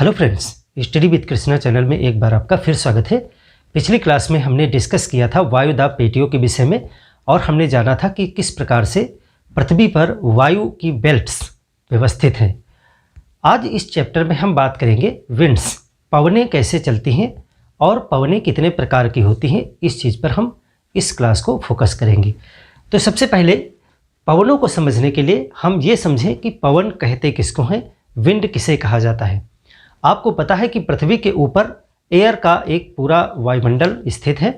Hello friends, study with Krishna channel में एक बार आपका फिर स्वागत है। पिछली क्लास में हमने डिस्कस किया था वायु दाब पेटियों के विषय में और हमने जाना था कि किस प्रकार से पृथ्वी पर वायु की बेल्ट्स व्यवस्थित हैं। आज इस चैप्टर में हम बात करेंगे विंड्स, पवनें कैसे चलती हैं और पवनें कितने प्रकार की होती हैं। इस चीज़ पर हम इस क्लास को फोकस करेंगे। तो सबसे पहले पवनों को समझने के लिए हम ये समझें कि पवन कहते किसको हैं, विंड किसे कहा जाता है। आपको पता है कि पृथ्वी के ऊपर एयर का एक पूरा वायुमंडल स्थित है।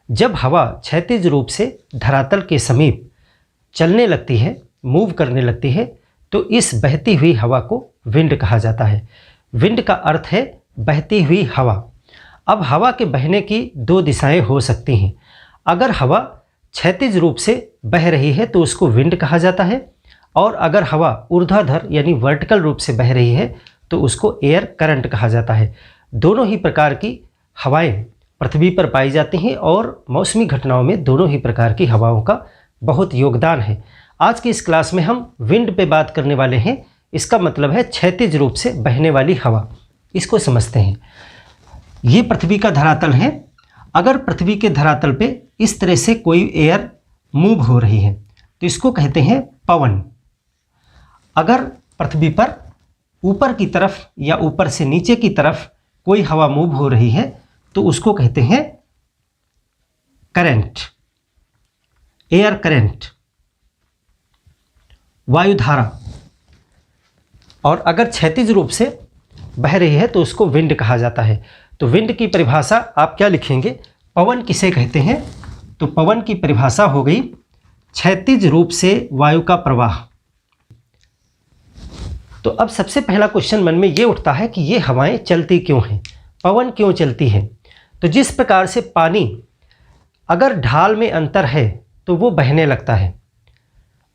जब हवा क्षैतिज रूप से धरातल के समीप चलने लगती है, मूव करने लगती है, तो इस बहती हुई हवा को विंड कहा जाता है। विंड का अर्थ है बहती हुई हवा। अब हवा के बहने की दो दिशाएं हो सकती हैं। अगर हवा क्षैतिज रूप से बह रही है तो उसको विंड कहा जाता है, और अगर हवा ऊर्ध्वाधर यानी वर्टिकल रूप से बह रही है तो उसको एयर करंट कहा जाता है। दोनों ही प्रकार की हवाएं पृथ्वी पर पाई जाती हैं और मौसमी घटनाओं में दोनों ही प्रकार की हवाओं का बहुत योगदान है। आज की इस क्लास में हम विंड पे बात करने वाले हैं। इसका मतलब है क्षैतिज रूप से बहने वाली हवा। इसको समझते हैं। ये पृथ्वी का धरातल है। अगर पृथ्वी के धरातल पे इस तरह से कोई एयर मूव हो रही है तो इसको कहते हैं पवन। अगर पृथ्वी पर ऊपर की तरफ या ऊपर से नीचे की तरफ कोई हवा मूव हो रही है तो उसको कहते हैं करंट, एयर करंट, वायुधारा। और अगर क्षैतिज रूप से बह रही है तो उसको विंड कहा जाता है। तो विंड की परिभाषा आप क्या लिखेंगे, पवन किसे कहते हैं, तो पवन की परिभाषा हो गई क्षैतिज रूप से वायु का प्रवाह। तो अब सबसे पहला क्वेश्चन मन में ये उठता है कि ये हवाएं चलती क्यों हैं, पवन क्यों चलती हैं। तो जिस प्रकार से पानी अगर ढाल में अंतर है तो वो बहने लगता है,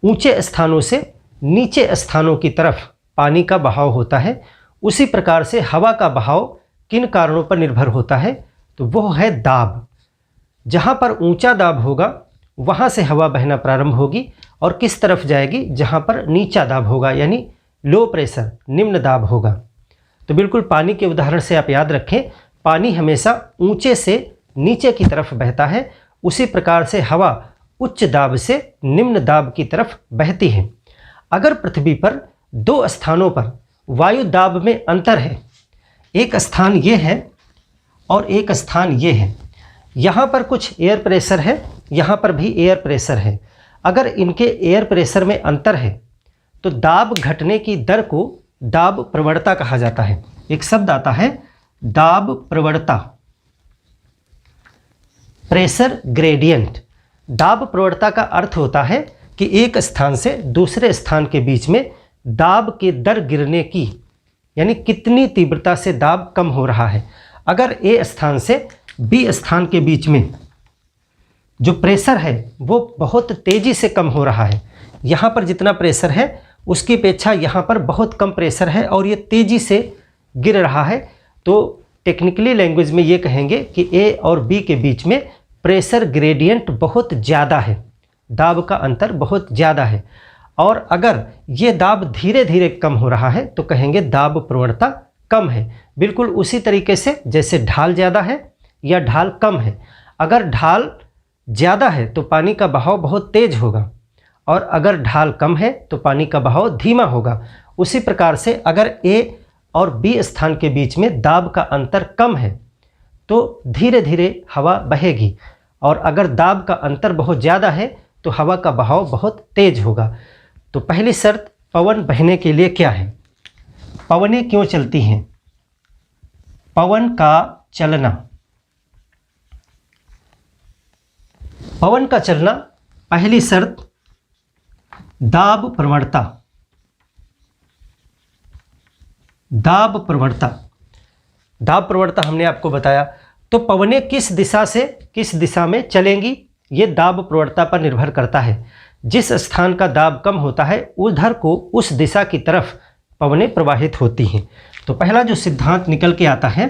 ऊंचे स्थानों से नीचे स्थानों की तरफ पानी का बहाव होता है, उसी प्रकार से हवा का बहाव किन कारणों पर निर्भर होता है, तो वो है दाब। जहाँ पर ऊंचा दाब होगा वहाँ से हवा बहना प्रारंभ होगी और किस तरफ जाएगी, जहाँ पर नीचा दाब होगा यानी लो प्रेशर, निम्न दाब होगा। तो बिल्कुल पानी के उदाहरण से आप याद रखें, पानी हमेशा ऊंचे से नीचे की तरफ बहता है, उसी प्रकार से हवा उच्च दाब से निम्न दाब की तरफ बहती है। अगर पृथ्वी पर दो स्थानों पर वायु दाब में अंतर है, एक स्थान ये है और एक स्थान ये है, यहाँ पर कुछ एयर प्रेशर है, यहाँ पर भी एयर प्रेशर है। अगर इनके एयर प्रेशर में अंतर है तो दाब घटने की दर को दाब प्रवणता कहा जाता है। एक शब्द आता है दाब प्रवणता, प्रेशर ग्रेडियंट। दाब प्रवणता का अर्थ होता है कि एक स्थान से दूसरे स्थान के बीच में दाब के दर गिरने की, यानी कितनी तीव्रता से दाब कम हो रहा है। अगर ए स्थान से बी स्थान के बीच में जो प्रेशर है वो बहुत तेज़ी से कम हो रहा है, यहाँ पर जितना प्रेशर है उसकी अपेक्षा यहाँ पर बहुत कम प्रेशर है और ये तेज़ी से गिर रहा है, तो टेक्निकली लैंग्वेज में ये कहेंगे कि ए और बी के बीच में प्रेशर ग्रेडियंट बहुत ज़्यादा है, दाब का अंतर बहुत ज़्यादा है। और अगर ये दाब धीरे धीरे कम हो रहा है तो कहेंगे दाब प्रवणता कम है। बिल्कुल उसी तरीके से जैसे ढाल ज़्यादा है या ढाल कम है। अगर ढाल ज़्यादा है तो पानी का बहाव बहुत तेज़ होगा और अगर ढाल कम है तो पानी का बहाव धीमा होगा। उसी प्रकार से अगर ए और बी स्थान के बीच में दाब का अंतर कम है तो धीरे धीरे हवा बहेगी, और अगर दाब का अंतर बहुत ज़्यादा है तो हवा का बहाव बहुत तेज होगा। तो पहली शर्त पवन बहने के लिए क्या है, पवनें क्यों चलती हैं, पवन का चलना। पवन का चलना, पहली शर्त दाब प्रवणता। दाब प्रवणता, दाब प्रवणता हमने आपको बताया। तो पवनें किस दिशा से किस दिशा में चलेंगी ये दाब प्रवणता पर निर्भर करता है। जिस स्थान का दाब कम होता है उधर को उस दिशा की तरफ पवनें प्रवाहित होती हैं। तो पहला जो सिद्धांत निकल के आता है,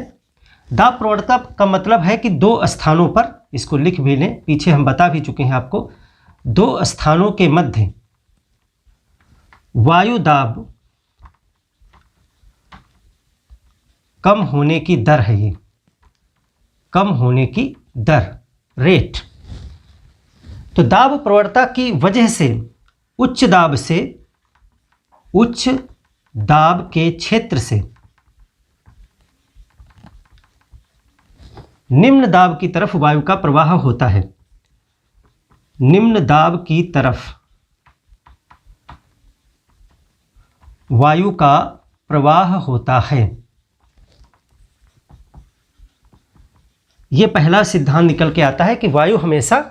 दाब प्रवणता का मतलब है कि दो स्थानों पर, इसको लिख भी लें, पीछे हम बता भी चुके हैं आपको, दो स्थानों के मध्य वायु दाब कम होने की दर है, ये कम होने की दर, रेट। तो दाब प्रवणता की वजह से उच्च दाब के क्षेत्र से निम्न दाब की तरफ वायु का प्रवाह होता है। निम्न दाब की तरफ वायु का प्रवाह होता है। यह पहला सिद्धांत निकल के आता है कि वायु हमेशा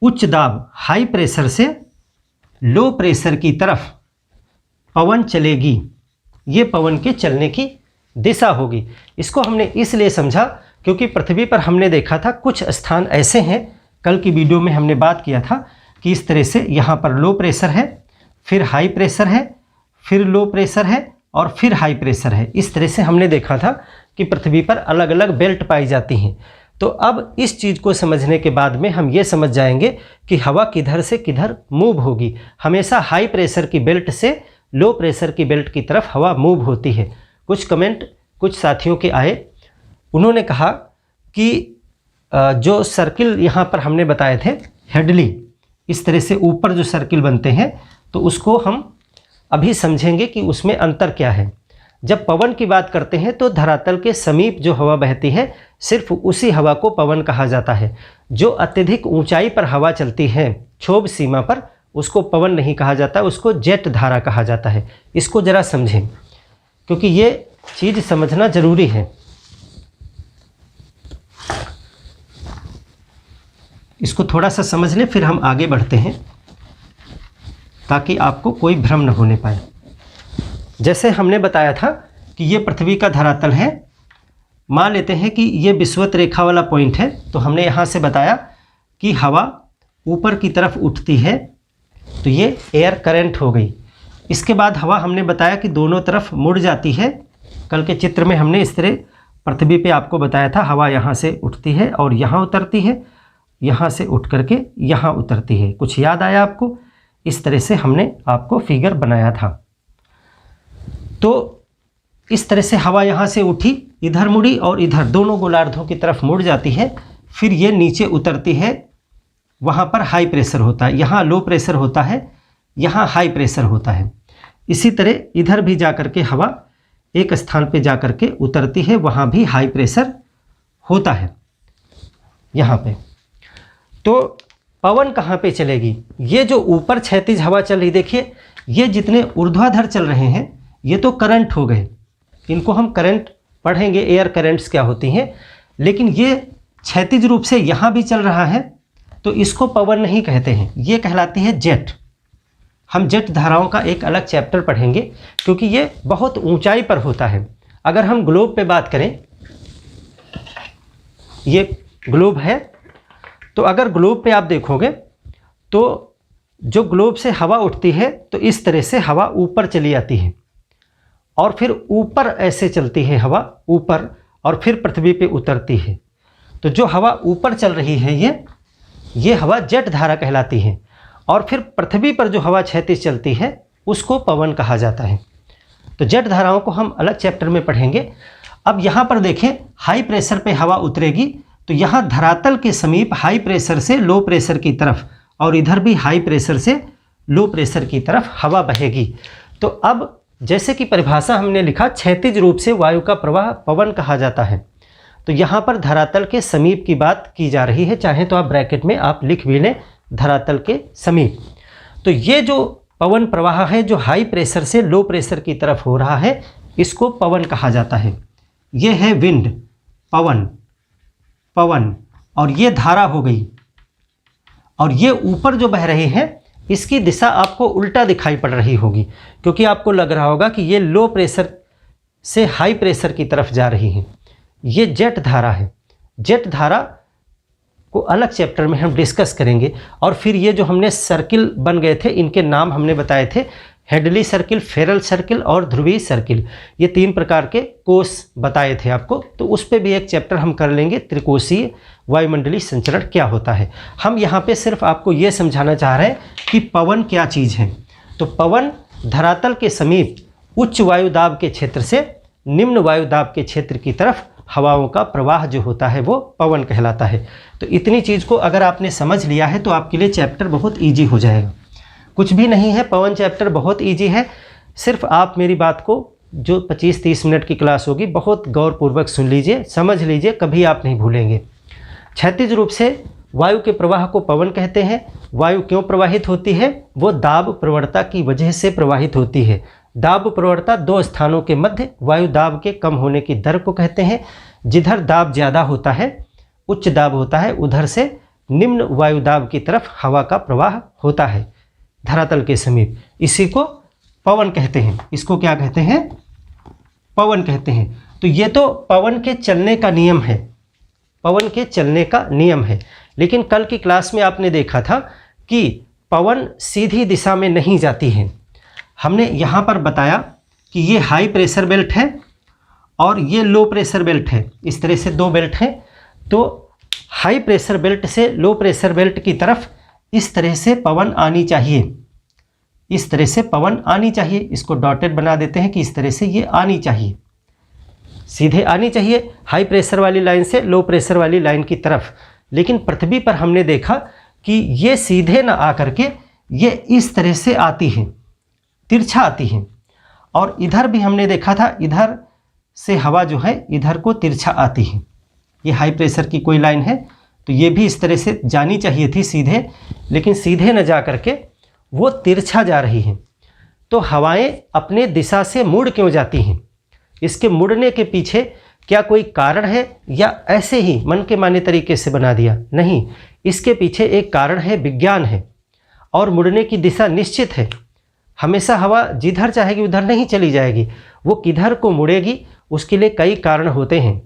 उच्च दाब, हाई प्रेशर से लो प्रेशर की तरफ पवन चलेगी। ये पवन के चलने की दिशा होगी। इसको हमने इसलिए समझा क्योंकि पृथ्वी पर हमने देखा था कुछ स्थान ऐसे हैं, कल की वीडियो में हमने बात किया था कि इस तरह से यहाँ पर लो प्रेशर है, फिर हाई प्रेशर है, फिर लो प्रेशर है और फिर हाई प्रेशर है। इस तरह से हमने देखा था कि पृथ्वी पर अलग अलग बेल्ट पाई जाती हैं। तो अब इस चीज़ को समझने के बाद में हम ये समझ जाएंगे कि हवा किधर से किधर मूव होगी। हमेशा हाई प्रेशर की बेल्ट से लो प्रेशर की बेल्ट की तरफ हवा मूव होती है। कुछ कमेंट कुछ साथियों के आए, उन्होंने कहा कि जो सर्किल यहाँ पर हमने बताए थे हेडली, इस तरह से ऊपर जो सर्किल बनते हैं, तो उसको हम अभी समझेंगे कि उसमें अंतर क्या है। जब पवन की बात करते हैं तो धरातल के समीप जो हवा बहती है सिर्फ उसी हवा को पवन कहा जाता है। जो अत्यधिक ऊंचाई पर हवा चलती है क्षोभ सीमा पर, उसको पवन नहीं कहा जाता, उसको जेट धारा कहा जाता है। इसको ज़रा समझें क्योंकि ये चीज़ समझना ज़रूरी है। इसको थोड़ा सा समझ लें फिर हम आगे बढ़ते हैं ताकि आपको कोई भ्रम न होने पाए। जैसे हमने बताया था कि ये पृथ्वी का धरातल है, मान लेते हैं कि ये विषुवत रेखा वाला पॉइंट है। तो हमने यहाँ से बताया कि हवा ऊपर की तरफ उठती है तो ये एयर करंट हो गई। इसके बाद हवा हमने बताया कि दोनों तरफ मुड़ जाती है। कल के चित्र में हमने इस तरह पृथ्वी पे आपको बताया था, हवा यहाँ से उठती है और यहाँ उतरती है, यहाँ से उठ करके यहाँ उतरती है। कुछ याद आया आपको? इस तरह से हमने आपको फिगर बनाया था। तो इस तरह से हवा यहाँ से उठी, इधर मुड़ी और इधर दोनों गोलार्धों की तरफ मुड़ जाती है। फिर ये नीचे उतरती है, वहाँ पर हाई प्रेशर होता है, यहाँ लो प्रेशर होता है, यहाँ हाई प्रेशर होता है। इसी तरह इधर भी जा कर के हवा एक स्थान पे जा कर के उतरती है, वहाँ भी हाई प्रेशर होता है यहाँ पे। तो पवन कहाँ पे चलेगी? ये जो ऊपर क्षैतिज हवा चल रही, देखिए ये जितने ऊर्ध्वाधर चल रहे हैं ये तो करंट हो गए, इनको हम करंट पढ़ेंगे, एयर करंट्स क्या होती हैं। लेकिन ये क्षैतिज रूप से यहाँ भी चल रहा है तो इसको पवन नहीं कहते हैं, ये कहलाती है जेट। हम जेट धाराओं का एक अलग चैप्टर पढ़ेंगे क्योंकि ये बहुत ऊंचाई पर होता है। अगर हम ग्लोब पे बात करें, ये ग्लोब है, तो अगर ग्लोब पे आप देखोगे तो जो ग्लोब से हवा उठती है तो इस तरह से हवा ऊपर चली आती है और फिर ऊपर ऐसे चलती है हवा ऊपर और फिर पृथ्वी पे उतरती है। तो जो हवा ऊपर चल रही है ये हवा जेट धारा कहलाती है। और फिर पृथ्वी पर जो हवा क्षैतिज चलती है उसको पवन कहा जाता है। तो जेट धाराओं को हम अलग चैप्टर में पढ़ेंगे। अब यहाँ पर देखें, हाई प्रेशर पे हवा उतरेगी तो यहाँ धरातल के समीप हाई प्रेशर से लो प्रेशर की तरफ और इधर भी हाई प्रेशर से लो प्रेशर की तरफ हवा बहेगी। तो अब जैसे कि परिभाषा हमने लिखा, क्षैतिज रूप से वायु का प्रवाह पवन कहा जाता है। तो यहाँ पर धरातल के समीप की बात की जा रही है, चाहे तो आप ब्रैकेट में आप लिख भी लें धरातल के समीप। तो ये जो पवन प्रवाह है जो हाई प्रेशर से लो प्रेशर की तरफ हो रहा है, इसको पवन कहा जाता है। ये है विंड, पवन, पवन, और ये धारा हो गई। और ये ऊपर जो बह रहे हैं इसकी दिशा आपको उल्टा दिखाई पड़ रही होगी क्योंकि आपको लग रहा होगा कि ये लो प्रेशर से हाई प्रेशर की तरफ जा रही है। ये जेट धारा है। जेट धारा को अलग चैप्टर में हम डिस्कस करेंगे। और फिर ये जो हमने सर्किल बन गए थे, इनके नाम हमने बताए थे, हेडली सर्किल, फेरल सर्किल और ध्रुवीय सर्किल। ये 3 प्रकार के कोष बताए थे आपको, तो उस पर भी एक चैप्टर हम कर लेंगे, त्रिकोशीय वायुमंडलीय संचरण क्या होता है। हम यहाँ पे सिर्फ आपको ये समझाना चाह रहे हैं कि पवन क्या चीज़ है। तो पवन धरातल के समीप उच्च वायु दाब के क्षेत्र से निम्न वायु दाब के क्षेत्र की तरफ हवाओं का प्रवाह जो होता है वो पवन कहलाता है। तो इतनी चीज़ को अगर आपने समझ लिया है तो आपके लिए चैप्टर बहुत ईजी हो जाएगा। कुछ भी नहीं है, पवन चैप्टर बहुत ईजी है। सिर्फ आप मेरी बात को जो 25-30 मिनट की क्लास होगी बहुत गौरपूर्वक सुन लीजिए, समझ लीजिए, कभी आप नहीं भूलेंगे। क्षैतिज रूप से वायु के प्रवाह को पवन कहते हैं। वायु क्यों प्रवाहित होती है? वो दाब प्रवणता की वजह से प्रवाहित होती है। दाब प्रवणता दो स्थानों के मध्य वायु दाब के कम होने की दर को कहते हैं। जिधर दाब ज़्यादा होता है, उच्च दाब होता है, उधर से निम्न वायु दाब की तरफ हवा का प्रवाह होता है धरातल के समीप। इसी को पवन कहते हैं। इसको क्या कहते हैं? पवन कहते हैं। तो ये तो पवन के चलने का नियम है, पवन के चलने का नियम है। लेकिन कल की क्लास में आपने देखा था कि पवन सीधी दिशा में नहीं जाती है। हमने यहाँ पर बताया कि ये हाई प्रेशर बेल्ट है और ये लो प्रेशर बेल्ट है। इस तरह से दो बेल्ट हैं। तो हाई प्रेशर बेल्ट से लो प्रेशर बेल्ट की तरफ इस तरह से पवन आनी चाहिए, इस तरह से पवन आनी चाहिए। इसको डॉटेड बना देते हैं कि इस तरह से ये आनी चाहिए, सीधे आनी चाहिए हाई प्रेशर वाली लाइन से लो प्रेशर वाली लाइन की तरफ। लेकिन पृथ्वी पर हमने देखा कि ये सीधे ना आकर के ये इस तरह से आती है, तिरछा आती है। और इधर भी हमने देखा था, इधर से हवा जो है इधर को तिरछा आती है। ये हाई प्रेशर की कोई लाइन है तो ये भी इस तरह से जानी चाहिए थी सीधे, लेकिन सीधे न जा करके वो तिरछा जा रही हैं। तो हवाएं अपने दिशा से मुड़ क्यों जाती हैं? इसके मुड़ने के पीछे क्या कोई कारण है या ऐसे ही मन के माने तरीके से बना दिया? नहीं, इसके पीछे एक कारण है, विज्ञान है। और मुड़ने की दिशा निश्चित है। हमेशा हवा जिधर चाहेगी उधर नहीं चली जाएगी, वो किधर को मुड़ेगी उसके लिए कई कारण होते हैं।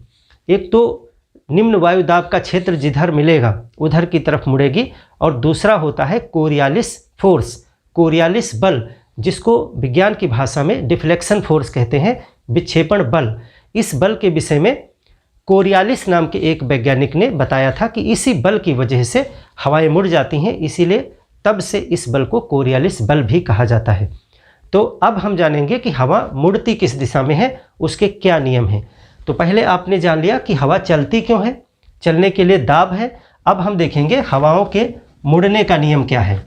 एक तो निम्न वायु दाब का क्षेत्र जिधर मिलेगा उधर की तरफ मुड़ेगी, और दूसरा होता है कोरियालिस फोर्स, कोरियालिस बल, जिसको विज्ञान की भाषा में डिफ्लेक्शन फोर्स कहते हैं, विक्षेपण बल। इस बल के विषय में कोरियालिस नाम के एक वैज्ञानिक ने बताया था कि इसी बल की वजह से हवाएं मुड़ जाती हैं, इसीलिए तब से इस बल को कोरियालिस बल भी कहा जाता है। तो अब हम जानेंगे कि हवा मुड़ती किस दिशा में है, उसके क्या नियम हैं। तो पहले आपने जान लिया कि हवा चलती क्यों है, चलने के लिए दाब है। अब हम देखेंगे हवाओं के मुड़ने का नियम क्या है।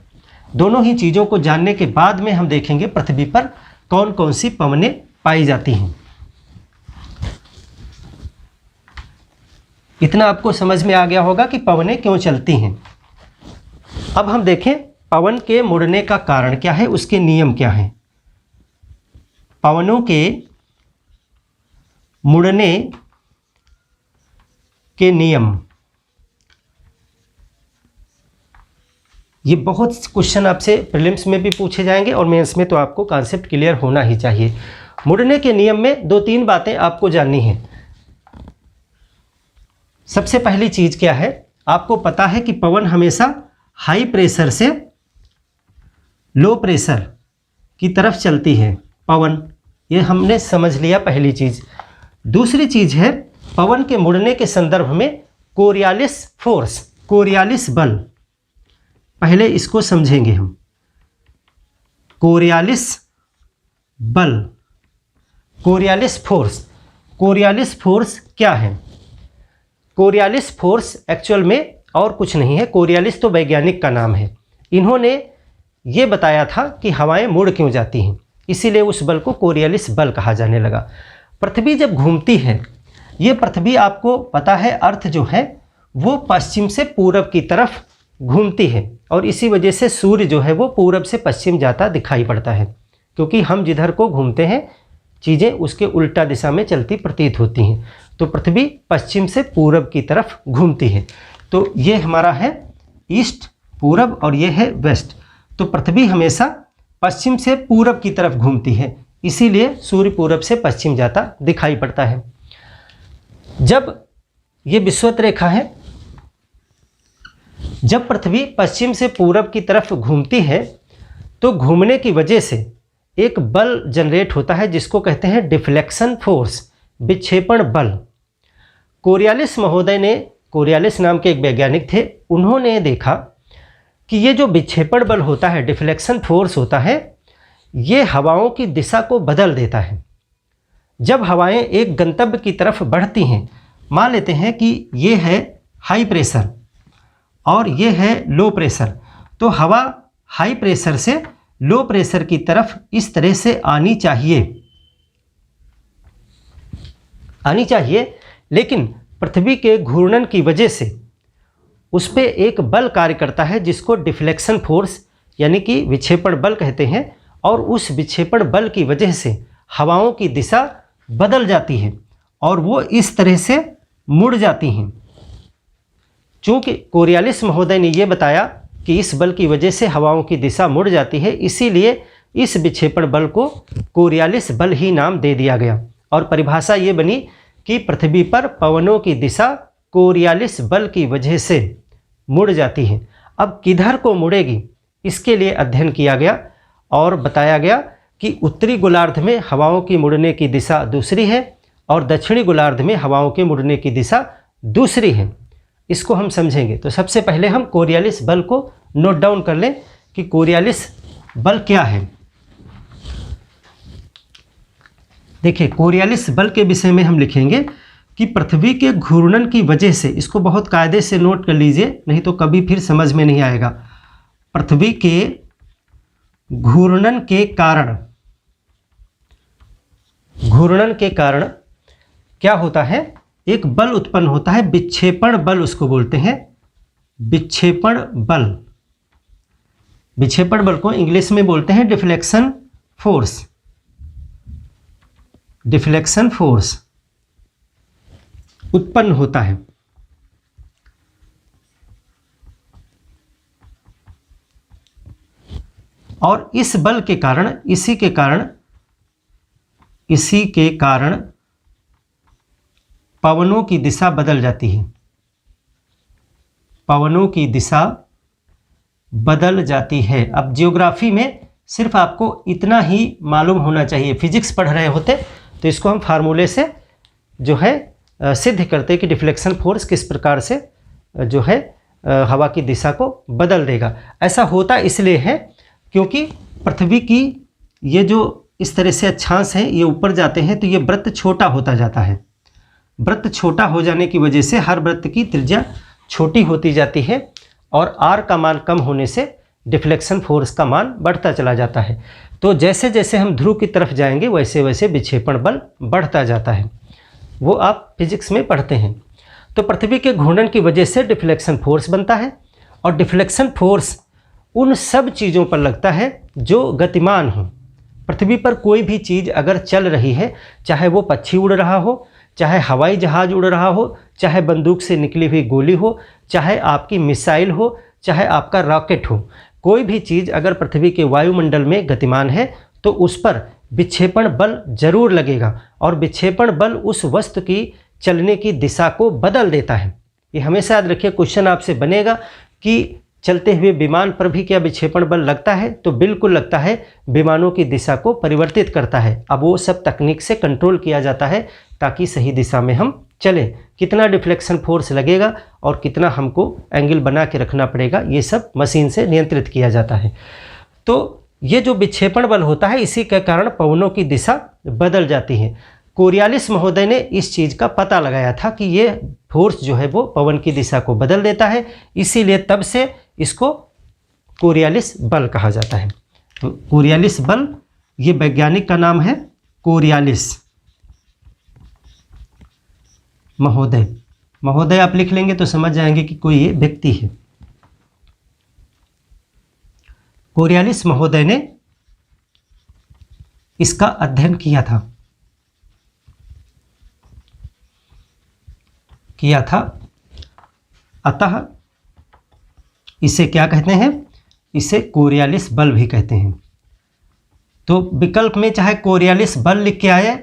दोनों ही चीज़ों को जानने के बाद में हम देखेंगे पृथ्वी पर कौन कौन सी पवनें पाई जाती हैं। इतना आपको समझ में आ गया होगा कि पवनें क्यों चलती हैं। अब हम देखें पवन के मुड़ने का कारण क्या है, उसके नियम क्या हैं। पवनों के मुड़ने के नियम, ये बहुत क्वेश्चन आपसे प्रीलिम्स में भी पूछे जाएंगे और मेंस में तो आपको कॉन्सेप्ट क्लियर होना ही चाहिए। मुड़ने के नियम में 2-3 बातें आपको जाननी हैं। सबसे पहली चीज़ क्या है, आपको पता है कि पवन हमेशा हाई प्रेशर से लो प्रेशर की तरफ चलती है पवन, ये हमने समझ लिया पहली चीज़। दूसरी चीज़ है पवन के मुड़ने के संदर्भ में कोरियालिस फोर्स, कोरियालिस बल। पहले इसको समझेंगे हम। कोरियालिस बल, कोरियालिस फोर्स। कोरियालिस फोर्स क्या है? कोरियालिस फोर्स एक्चुअल में और कुछ नहीं है, कोरियालिस तो वैज्ञानिक का नाम है। इन्होंने ये बताया था कि हवाएं मुड़ क्यों जाती हैं, इसीलिए उस बल को कोरियालिस बल कहा जाने लगा। पृथ्वी जब घूमती है, ये पृथ्वी आपको पता है अर्थ जो है वो पश्चिम से पूरब की तरफ घूमती है, और इसी वजह से सूर्य जो है वो पूरब से पश्चिम जाता दिखाई पड़ता है, क्योंकि हम जिधर को घूमते हैं चीज़ें उसके उल्टा दिशा में चलती प्रतीत होती हैं। तो पृथ्वी पश्चिम से पूरब की तरफ घूमती है। तो ये हमारा है ईस्ट पूरब और ये है वेस्ट। तो पृथ्वी हमेशा पश्चिम से पूरब की तरफ घूमती है, इसीलिए सूर्य पूरब से पश्चिम जाता दिखाई पड़ता है। जब ये विषुवत रेखा है, जब पृथ्वी पश्चिम से पूरब की तरफ घूमती है तो घूमने की वजह से एक बल जनरेट होता है जिसको कहते हैं डिफ्लेक्शन फोर्स, विक्षेपण बल। कोरियालिस महोदय ने, कोरियालिस नाम के एक वैज्ञानिक थे, उन्होंने देखा कि ये जो विक्षेपण बल होता है, डिफ्लेक्शन फोर्स होता है, ये हवाओं की दिशा को बदल देता है। जब हवाएं एक गंतव्य की तरफ बढ़ती हैं, मान लेते हैं कि ये है हाई प्रेशर और ये है लो प्रेशर, तो हवा हाई प्रेशर से लो प्रेशर की तरफ इस तरह से आनी चाहिए, लेकिन पृथ्वी के घूर्णन की वजह से उस पर एक बल कार्य करता है जिसको डिफ्लेक्शन फोर्स यानी कि विक्षेपण बल कहते हैं, और उस विक्षेपण बल की वजह से हवाओं की दिशा बदल जाती है और वो इस तरह से मुड़ जाती हैं। चूँकि कोरियालिस महोदय ने ये बताया कि इस बल की वजह से हवाओं की दिशा मुड़ जाती है, इसीलिए इस विक्षेपण बल को कोरियालिस बल ही नाम दे दिया गया और परिभाषा ये बनी कि पृथ्वी पर पवनों की दिशा कोरियालिस बल की वजह से मुड़ जाती है। अब किधर को मुड़ेगी इसके लिए अध्ययन किया गया और बताया गया कि उत्तरी गोलार्ध में हवाओं की मुड़ने की दिशा दूसरी है और दक्षिणी गोलार्ध में हवाओं के मुड़ने की दिशा दूसरी है। इसको हम समझेंगे तो सबसे पहले हम कोरियालिस बल को नोट डाउन कर लें कि कोरियालिस बल क्या है। देखिए, कोरियालिस बल के विषय में हम लिखेंगे कि पृथ्वी के घूर्णन की वजह से, इसको बहुत कायदे से नोट कर लीजिए नहीं तो कभी फिर समझ में नहीं आएगा। पृथ्वी के घूर्णन के कारण क्या होता है, एक बल उत्पन्न होता है, विक्षेपण बल उसको बोलते हैं, विक्षेपण बल। विक्षेपण बल को इंग्लिश में बोलते हैं डिफ्लेक्शन फोर्स। डिफ्लेक्शन फोर्स उत्पन्न होता है और इस बल के कारण, इसी के कारण पवनों की दिशा बदल जाती है। पवनों की दिशा बदल जाती है। अब जियोग्राफी में सिर्फ आपको इतना ही मालूम होना चाहिए। फिजिक्स पढ़ रहे होते तो इसको हम फार्मूले से जो है सिद्ध करते कि डिफ्लेक्शन फोर्स किस प्रकार से जो है हवा की दिशा को बदल देगा। ऐसा होता इसलिए है क्योंकि पृथ्वी की ये जो इस तरह से अक्षांश हैं ये ऊपर जाते हैं तो ये वृत्त छोटा होता जाता है। वृत्त छोटा हो जाने की वजह से हर वृत्त की त्रिज्या छोटी होती जाती है और आर का मान कम होने से डिफ्लेक्शन फोर्स का मान बढ़ता चला जाता है। तो जैसे जैसे हम ध्रुव की तरफ जाएंगे वैसे वैसे विक्षेपण बल बढ़ता जाता है, वो आप फिजिक्स में पढ़ते हैं। तो पृथ्वी के घूर्णन की वजह से डिफ्लेक्शन फोर्स बनता है और डिफ्लेक्शन फोर्स उन सब चीज़ों पर लगता है जो गतिमान हो। पृथ्वी पर कोई भी चीज़ अगर चल रही है, चाहे वो पक्षी उड़ रहा हो, चाहे हवाई जहाज़ उड़ रहा हो, चाहे बंदूक से निकली हुई गोली हो, चाहे आपकी मिसाइल हो, चाहे आपका रॉकेट हो, कोई भी चीज़ अगर पृथ्वी के वायुमंडल में गतिमान है तो उस पर विक्षेपण बल जरूर लगेगा और विक्षेपण बल उस वस्तु की चलने की दिशा को बदल देता है। ये हमेशा याद रखिए, क्वेश्चन आपसे बनेगा कि चलते हुए विमान पर भी क्या विक्षेपण बल लगता है, तो बिल्कुल लगता है, विमानों की दिशा को परिवर्तित करता है। अब वो सब तकनीक से कंट्रोल किया जाता है ताकि सही दिशा में हम चलें। कितना डिफ्लेक्शन फोर्स लगेगा और कितना हमको एंगल बना के रखना पड़ेगा, ये सब मशीन से नियंत्रित किया जाता है। तो ये जो विक्षेपण बल होता है इसी के कारण पवनों की दिशा बदल जाती है। कोरियालिस महोदय ने इस चीज़ का पता लगाया था कि ये फोर्स जो है वो पवन की दिशा को बदल देता है, इसीलिए तब से इसको कोरियालिस बल कहा जाता है। तो कोरियालिस बल, ये वैज्ञानिक का नाम है कोरियालिस महोदय। महोदय आप लिख लेंगे तो समझ जाएंगे कि कोई ये व्यक्ति है। कोरियालिस महोदय ने इसका अध्ययन किया था। अतः इसे क्या कहते हैं, इसे कोरियालिस बल भी कहते हैं। तो विकल्प में चाहे कोरियालिस बल लिख के आए,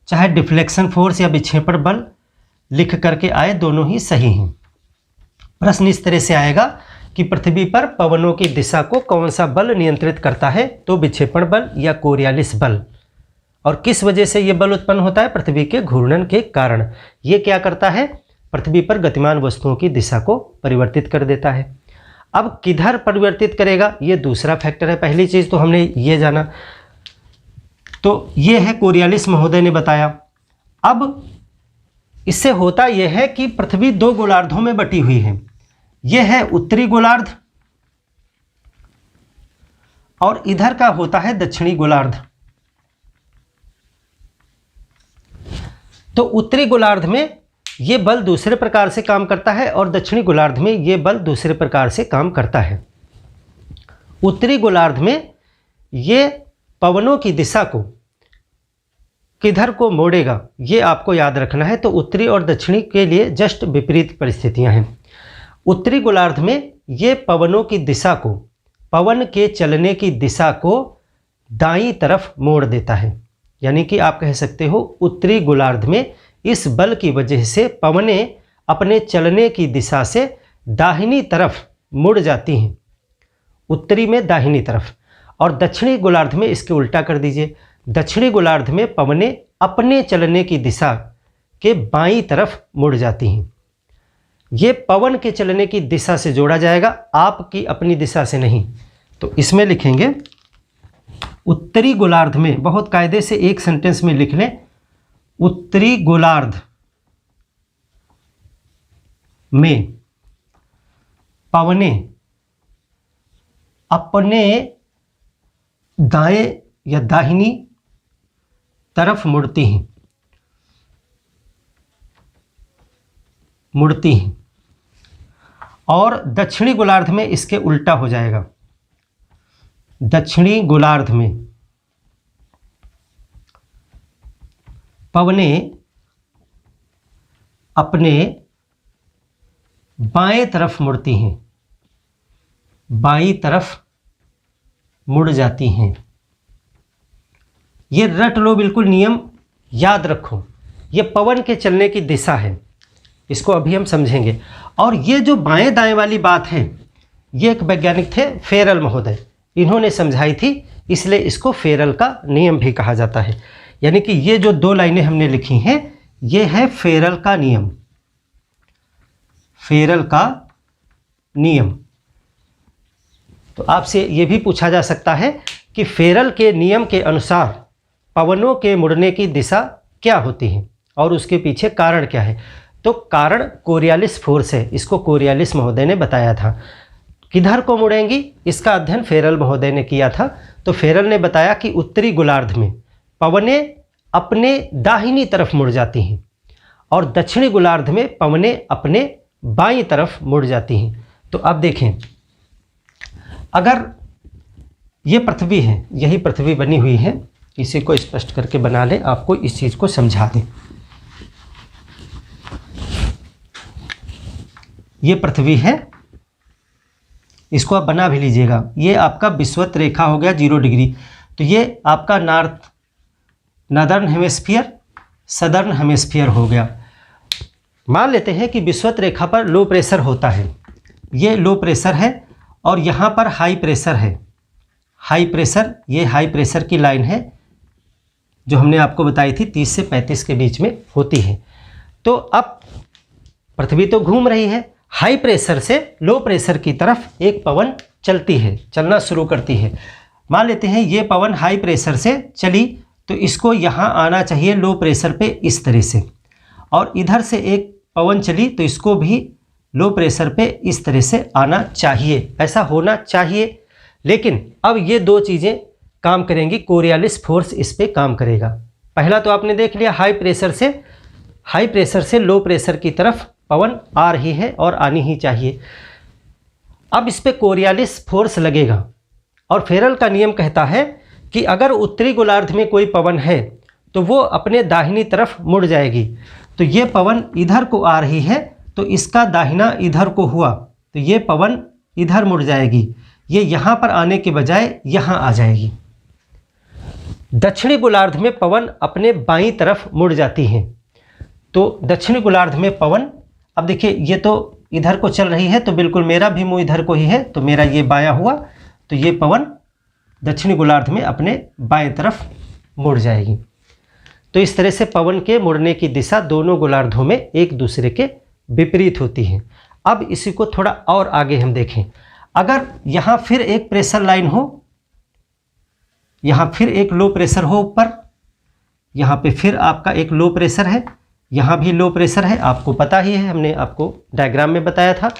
चाहे डिफ्लेक्शन फोर्स या विक्षेपण बल लिख करके आए, दोनों ही सही हैं। प्रश्न इस तरह से आएगा कि पृथ्वी पर पवनों की दिशा को कौन सा बल नियंत्रित करता है, तो विक्षेपण बल या कोरियालिस बल। और किस वजह से ये बल उत्पन्न होता है, पृथ्वी के घूर्णन के कारण। ये क्या करता है, पृथ्वी पर गतिमान वस्तुओं की दिशा को परिवर्तित कर देता है। अब किधर परिवर्तित करेगा, ये दूसरा फैक्टर है। पहली चीज़ तो हमने ये जाना तो ये है कोरियालिस महोदय ने बताया। अब इससे होता यह है कि पृथ्वी दो गोलार्धों में बटी हुई है। यह है उत्तरी गोलार्ध और इधर का होता है दक्षिणी गोलार्ध। तो उत्तरी गोलार्ध में ये बल दूसरे प्रकार से काम करता है और दक्षिणी गोलार्ध में ये बल दूसरे प्रकार से काम करता है। उत्तरी गोलार्ध में ये पवनों की दिशा को किधर को मोड़ेगा ये आपको याद रखना है। तो उत्तरी और दक्षिणी के लिए जस्ट विपरीत परिस्थितियां हैं। उत्तरी गोलार्ध में ये पवनों की दिशा को, पवन के चलने की दिशा को दाईं तरफ मोड़ देता है। यानी कि आप कह सकते हो उत्तरी गोलार्ध में इस बल की वजह से पवनें अपने चलने की दिशा से दाहिनी तरफ मुड़ जाती हैं, उत्तरी में दाहिनी तरफ। और दक्षिणी गोलार्ध में इसके उल्टा कर दीजिए, दक्षिणी गोलार्ध में पवनें अपने चलने की दिशा के बाईं तरफ मुड़ जाती हैं। ये पवन के चलने की दिशा से जोड़ा जाएगा, आपकी अपनी दिशा से नहीं। तो इसमें लिखेंगे उत्तरी गोलार्ध में, बहुत कायदे से एक सेंटेंस में लिख लें, उत्तरी गोलार्ध में पवनें अपने दाएं या दाहिनी तरफ मुड़ती हैं और दक्षिणी गोलार्ध में इसके उल्टा हो जाएगा। दक्षिणी गोलार्ध में पवनें अपने बाएं तरफ मुड़ती हैं, बाईं तरफ मुड़ जाती हैं। ये रट लो, बिल्कुल नियम याद रखो। ये पवन के चलने की दिशा है, इसको अभी हम समझेंगे। और ये जो बाएं दाएं वाली बात है, ये एक वैज्ञानिक थे फेरल महोदय, इन्होंने समझाई थी, इसलिए इसको फेरल का नियम भी कहा जाता है। यानी कि ये जो दो लाइनें हमने लिखी हैं, ये है फेरल का नियम, फेरल का नियम। तो आपसे ये भी पूछा जा सकता है कि फेरल के नियम के अनुसार पवनों के मुड़ने की दिशा क्या होती है और उसके पीछे कारण क्या है। तो कारण कोरियालिस फोर्स है, इसको कोरियालिस महोदय ने बताया था। किधर को मुड़ेंगी इसका अध्ययन फेरल महोदय ने किया था। तो फेरल ने बताया कि उत्तरी गोलार्ध में पवनें अपने दाहिनी तरफ मुड़ जाती हैं और दक्षिणी गोलार्ध में पवनें अपने बाईं तरफ मुड़ जाती हैं। तो अब देखें, अगर ये पृथ्वी है, यही पृथ्वी बनी हुई है, इसी को स्पष्ट करके बना लें, आपको इस चीज़ को समझा दें। ये पृथ्वी है, इसको आप बना भी लीजिएगा। ये आपका विषुवत रेखा हो गया 0 डिग्री। तो ये आपका नॉर्दर्न हेमिस्फीयर, सदर्न हेमिस्फीयर हो गया। मान लेते हैं कि विषुवत रेखा पर लो प्रेशर होता है, ये लो प्रेशर है और यहाँ पर हाई प्रेशर है। हाई प्रेशर, ये हाई प्रेशर की लाइन है जो हमने आपको बताई थी 30 से 35 के बीच में होती है। तो अब पृथ्वी तो घूम रही है, हाई प्रेशर से लो प्रेशर की तरफ एक पवन चलती है, चलना शुरू करती है। मान लेते हैं ये पवन हाई प्रेशर से चली, तो इसको यहाँ आना चाहिए लो प्रेशर पे इस तरह से, और इधर से एक पवन चली तो इसको भी लो प्रेशर पे इस तरह से आना चाहिए, ऐसा होना चाहिए। लेकिन अब ये दो चीज़ें काम करेंगी, कोरियालिस फोर्स इस पे काम करेगा। पहला तो आपने देख लिया, हाई प्रेशर से लो प्रेशर की तरफ पवन आ रही है और आनी ही चाहिए। अब इस पे कोरियालिस फोर्स लगेगा और फेरल का नियम कहता है कि अगर उत्तरी गोलार्ध में कोई पवन है तो वो अपने दाहिनी तरफ मुड़ जाएगी। तो ये पवन इधर को आ रही है तो इसका दाहिना इधर को हुआ, तो ये पवन इधर मुड़ जाएगी, ये यहाँ पर आने के बजाय यहाँ आ जाएगी। दक्षिणी गोलार्ध में पवन अपने बाईं तरफ मुड़ जाती हैं। तो दक्षिणी गोलार्ध में पवन, अब देखिए ये तो इधर को चल रही है तो बिल्कुल मेरा भी मुँह इधर को ही है, तो मेरा ये बायां हुआ, तो ये पवन दक्षिणी गोलार्ध में अपने बाएं तरफ मुड़ जाएगी। तो इस तरह से पवन के मुड़ने की दिशा दोनों गोलार्धों में एक दूसरे के विपरीत होती है। अब इसी को थोड़ा और आगे हम देखें, अगर यहाँ फिर एक प्रेशर लाइन हो, यहाँ फिर एक लो प्रेशर हो ऊपर, यहाँ पे फिर आपका एक लो प्रेशर है, यहाँ भी लो प्रेशर है, आपको पता ही है, हमने आपको डायग्राम में बताया था।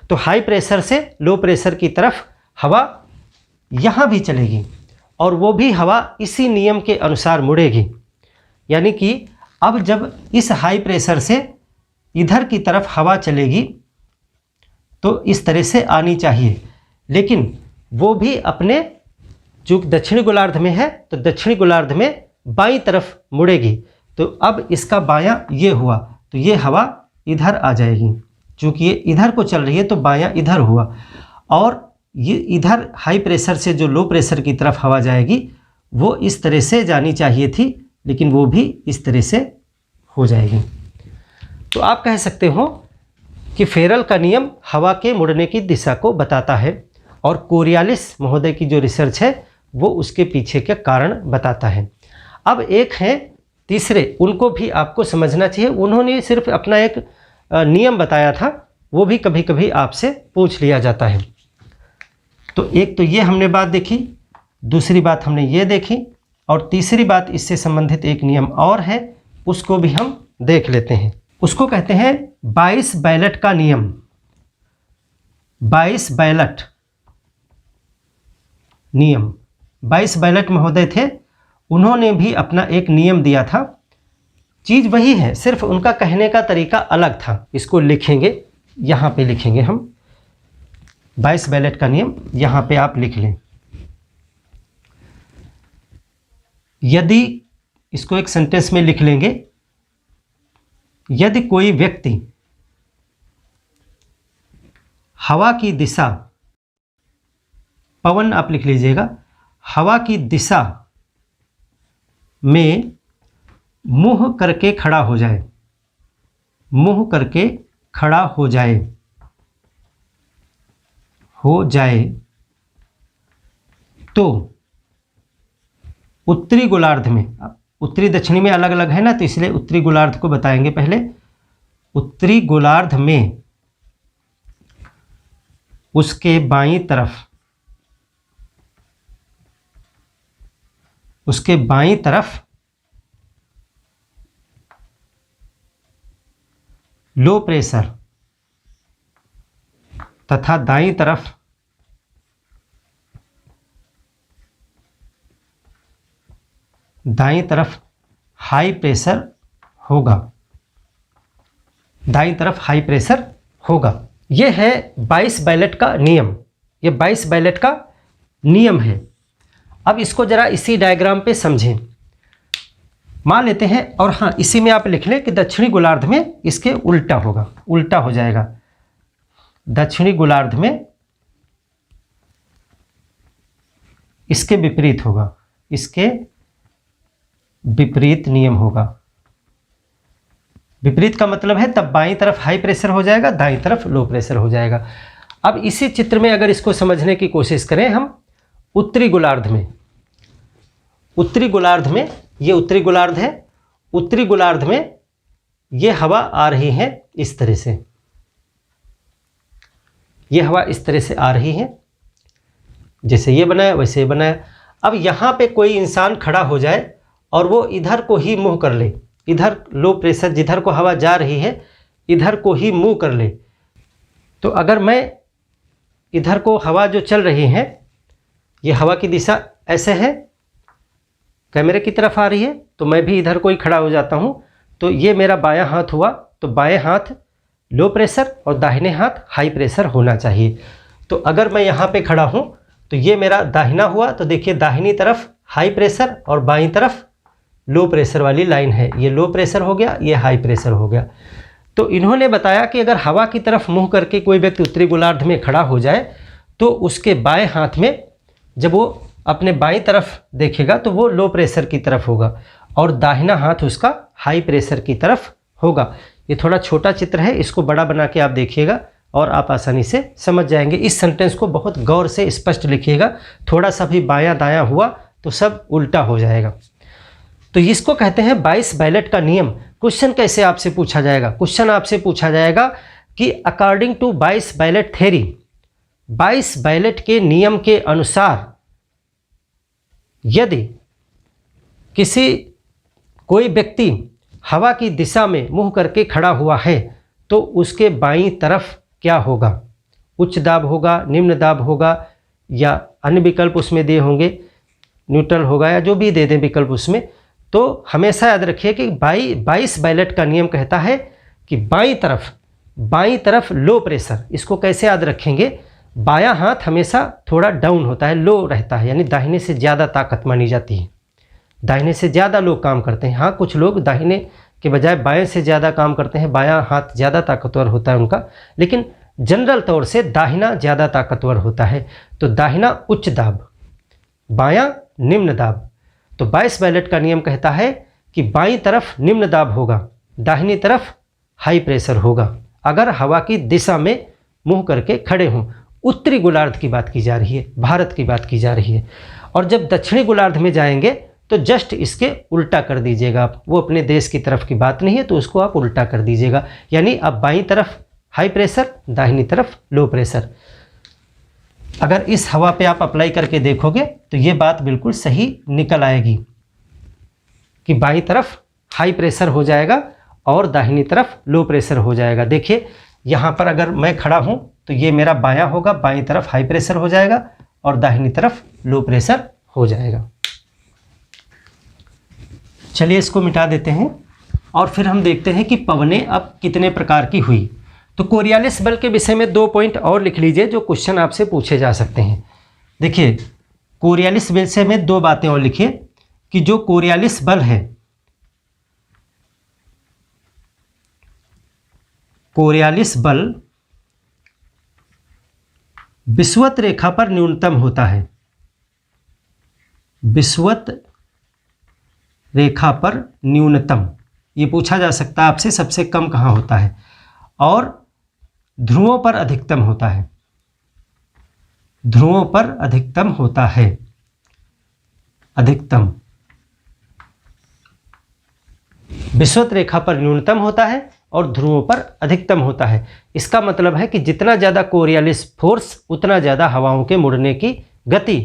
तो हाई प्रेशर से लो प्रेशर की तरफ हवा यहाँ भी चलेगी और वो भी हवा इसी नियम के अनुसार मुड़ेगी। यानी कि अब जब इस हाई प्रेशर से इधर की तरफ हवा चलेगी तो इस तरह से आनी चाहिए, लेकिन वो भी अपने जो दक्षिणी गोलार्ध में है तो दक्षिणी गोलार्ध में बाईं तरफ मुड़ेगी। तो अब इसका बायां ये हुआ तो ये हवा इधर आ जाएगी, चूँकि ये इधर को चल रही है तो बायां इधर हुआ, और ये इधर हाई प्रेशर से जो लो प्रेशर की तरफ हवा जाएगी वो इस तरह से जानी चाहिए थी, लेकिन वो भी इस तरह से हो जाएगी। तो आप कह सकते हो कि फेरल का नियम हवा के मुड़ने की दिशा को बताता है, और कोरियालिस महोदय की जो रिसर्च है वो उसके पीछे के कारण बताता है। अब एक हैं तीसरे, उनको भी आपको समझना चाहिए। उन्होंने सिर्फ अपना एक नियम बताया था, वो भी कभी कभी आपसे पूछ लिया जाता है। तो एक तो ये हमने बात देखी, दूसरी बात हमने ये देखी, और तीसरी बात इससे संबंधित एक नियम और है, उसको भी हम देख लेते हैं। उसको कहते हैं 22 बैलेट का नियम। 22 बैलेट नियम, 22 बैलेट महोदय थे, उन्होंने भी अपना एक नियम दिया था। चीज़ वही है, सिर्फ उनका कहने का तरीका अलग था। इसको लिखेंगे, यहाँ पे लिखेंगे हम 22 बैलेट का नियम, यहाँ पे आप लिख लें। यदि इसको एक सेंटेंस में लिख लेंगे, यदि कोई व्यक्ति हवा की दिशा, पवन आप लिख लीजिएगा, हवा की दिशा में मुंह करके खड़ा हो जाए, मुंह करके खड़ा हो जाए तो उत्तरी गोलार्ध में, उत्तरी दक्षिणी में अलग अलग है ना, तो इसलिए उत्तरी गोलार्ध को बताएंगे पहले। उत्तरी गोलार्ध में उसके बाईं तरफ, उसके बाईं तरफ लो प्रेशर तथा दाईं तरफ हाई प्रेशर होगा, दाईं तरफ हाई प्रेशर होगा। यह है 22 बैलेट का नियम, ये 22 बैलेट का नियम है। अब इसको जरा इसी डायग्राम पे समझें। मान लेते हैं, और हाँ इसी में आप लिख लें कि दक्षिणी गोलार्ध में इसके उल्टा होगा, उल्टा हो जाएगा। दक्षिणी गोलार्ध में इसके विपरीत होगा, इसके विपरीत नियम होगा। विपरीत का मतलब है तब बाईं तरफ हाई प्रेशर हो जाएगा, दाईं तरफ लो प्रेशर हो जाएगा। अब इसी चित्र में अगर इसको समझने की कोशिश करें हम, उत्तरी गोलार्ध में, उत्तरी गोलार्ध में, ये उत्तरी गोलार्ध है, उत्तरी गोलार्ध में ये हवा आ रही है इस तरह से, ये हवा इस तरह से आ रही है, जैसे ये बनाया वैसे ये बनाया। अब यहाँ पे कोई इंसान खड़ा हो जाए और वो इधर को ही मुंह कर ले, इधर लो प्रेशर जिधर को हवा जा रही है इधर को ही मुंह कर ले, तो अगर मैं इधर को हवा जो चल रही है, ये हवा की दिशा ऐसे है, कैमरे की तरफ आ रही है, तो मैं भी इधर को ही खड़ा हो जाता हूँ, तो ये मेरा बायां हाथ हुआ, तो बाएं हाथ लो प्रेशर और दाहिने हाथ हाई प्रेशर होना चाहिए। तो अगर मैं यहाँ पे खड़ा हूँ तो ये मेरा दाहिना हुआ, तो देखिए दाहिनी तरफ हाई प्रेशर और बाईं तरफ लो प्रेशर वाली लाइन है, ये लो प्रेशर हो गया, ये हाई प्रेशर हो गया। तो इन्होंने बताया कि अगर हवा की तरफ मुंह करके कोई व्यक्ति उत्तरी गोलार्ध में खड़ा हो जाए तो उसके बाएं हाथ में जब वो अपने बाईं तरफ देखेगा तो वो लो प्रेशर की तरफ होगा और दाहिना हाथ उसका हाई प्रेशर की तरफ होगा। ये थोड़ा छोटा चित्र है, इसको बड़ा बना के आप देखिएगा और आप आसानी से समझ जाएंगे। इस सेंटेंस को बहुत गौर से स्पष्ट लिखिएगा, थोड़ा सा भी बायां दायां हुआ तो सब उल्टा हो जाएगा। तो इसको कहते हैं 22 बैलेट का नियम। क्वेश्चन कैसे आपसे पूछा जाएगा? क्वेश्चन आपसे पूछा जाएगा कि according to 22 ballot theory, 22 ballot के नियम के अनुसार यदि कोई व्यक्ति हवा की दिशा में मुंह करके खड़ा हुआ है तो उसके बाईं तरफ क्या होगा? उच्च दाब होगा, निम्न दाब होगा, या अन्य विकल्प उसमें दिए होंगे, न्यूट्रल होगा, या जो भी दे दें विकल्प उसमें। तो हमेशा याद रखिए कि 22 बैलेट का नियम कहता है कि बाईं तरफ लो प्रेशर। इसको कैसे याद रखेंगे? बायां हाथ हमेशा थोड़ा डाउन होता है, लो रहता है, यानी दाहिने से ज़्यादा ताकत मानी जाती है, दाहिने से ज़्यादा लोग काम करते हैं। हाँ, कुछ लोग दाहिने के बजाय बाएं से ज़्यादा काम करते हैं, बायां हाथ ज़्यादा ताकतवर होता है उनका, लेकिन जनरल तौर से दाहिना ज़्यादा ताकतवर होता है। तो दाहिना उच्च दाब, बायां निम्न दाब। तो 22 बैलेट का नियम कहता है कि बाईं तरफ निम्न दाब होगा, दाहिनी तरफ हाई प्रेशर होगा, अगर हवा की दिशा में मुंह करके खड़े हों। उत्तरी गोलार्ध की बात की जा रही है, भारत की बात की जा रही है। और जब दक्षिणी गोलार्ध में जाएंगे तो जस्ट इसके उल्टा कर दीजिएगा आप। वो अपने देश की तरफ की बात नहीं है, तो उसको आप उल्टा कर दीजिएगा, यानी अब बाईं तरफ हाई प्रेशर, दाहिनी तरफ लो प्रेशर। अगर इस हवा पे आप अप्लाई करके देखोगे तो ये बात बिल्कुल सही निकल आएगी कि बाईं तरफ हाई प्रेशर हो जाएगा और दाहिनी तरफ लो प्रेशर हो जाएगा। देखिए यहाँ पर अगर मैं खड़ा हूँ तो ये मेरा बायां होगा, बाईं तरफ हाई प्रेशर हो जाएगा और दाहिनी तरफ लो प्रेशर हो जाएगा। चलिए इसको मिटा देते हैं और फिर हम देखते हैं कि पवनें अब कितने प्रकार की हुई। तो कोरियालिस बल के विषय में 2 पॉइंट और लिख लीजिए जो क्वेश्चन आपसे पूछे जा सकते हैं। देखिए कोरियालिस विषय में 2 बातें और लिखिए कि जो कोरियालिस बल है, कोरियालिस बल विषुवत रेखा पर न्यूनतम होता है, विषुवत रेखा पर न्यूनतम। ये पूछा जा सकता है आपसे सबसे कम कहाँ होता है, और ध्रुवों पर अधिकतम होता है, ध्रुवों पर अधिकतम होता है, अधिकतम। विषुवत रेखा पर न्यूनतम होता है और ध्रुवों पर अधिकतम होता है। इसका मतलब है कि जितना ज़्यादा कोरियालिस फोर्स उतना ज़्यादा हवाओं के मुड़ने की गति।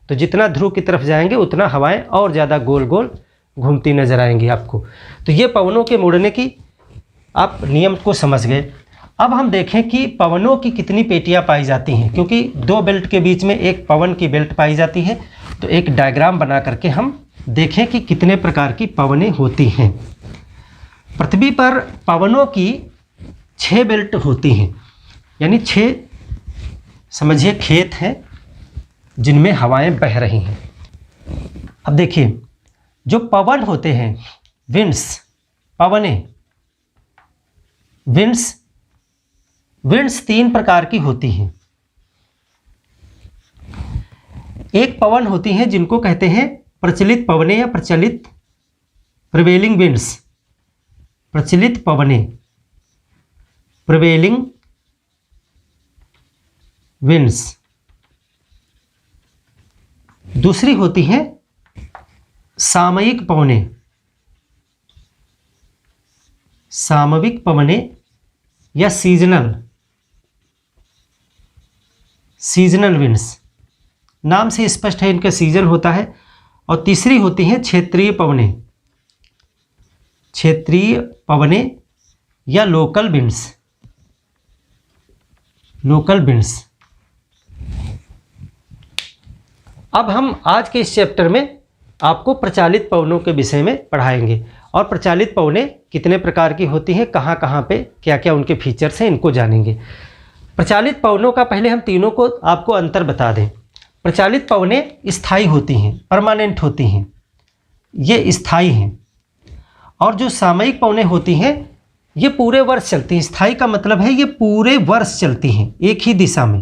तो जितना ध्रुव की तरफ जाएंगे उतना हवाएं और ज़्यादा गोल गोल घूमती नजर आएंगी आपको। तो ये पवनों के मुड़ने की आप नियम को समझ गए। अब हम देखें कि पवनों की कितनी पेटियां पाई जाती हैं, क्योंकि 2 बेल्ट के बीच में एक पवन की बेल्ट पाई जाती है। तो एक डायग्राम बना करके हम देखें कि कितने प्रकार की पवनें होती हैं। पृथ्वी पर पवनों की 6 बेल्ट होती हैं, यानी 6 समझिए खेत हैं जिनमें हवाएं बह रही हैं। अब देखिए जो पवन होते हैं, विंड्स, पवनें, विंड्स 3 प्रकार की होती हैं। एक पवन होती हैं जिनको कहते हैं प्रचलित पवनें या प्रचलित प्रिवेलिंग विंड्स, प्रचलित पवनें, प्रिवेलिंग विंड्स। दूसरी होती हैं सामयिक पवनें, सामयिक पवनें या सीजनल विंड्स। नाम से स्पष्ट है इनका सीजन होता है। और तीसरी होती हैं क्षेत्रीय पवनें, क्षेत्रीय पवनें या लोकल विंड्स, लोकल विंड्स। अब हम आज के इस चैप्टर में आपको प्रचालित पवनों के विषय में पढ़ाएंगे और प्रचालित पवनें कितने प्रकार की होती हैं, कहाँ कहाँ पे क्या क्या उनके फीचर्स हैं, इनको जानेंगे। प्रचालित पवनों का पहले हम तीनों को आपको अंतर बता दें। प्रचालित पवनें स्थायी होती हैं, परमानेंट होती हैं, ये स्थायी हैं। और जो सामयिक पवनें होती हैं ये पूरे वर्ष चलती हैं। स्थायी का मतलब है ये पूरे वर्ष चलती हैं, एक ही दिशा में,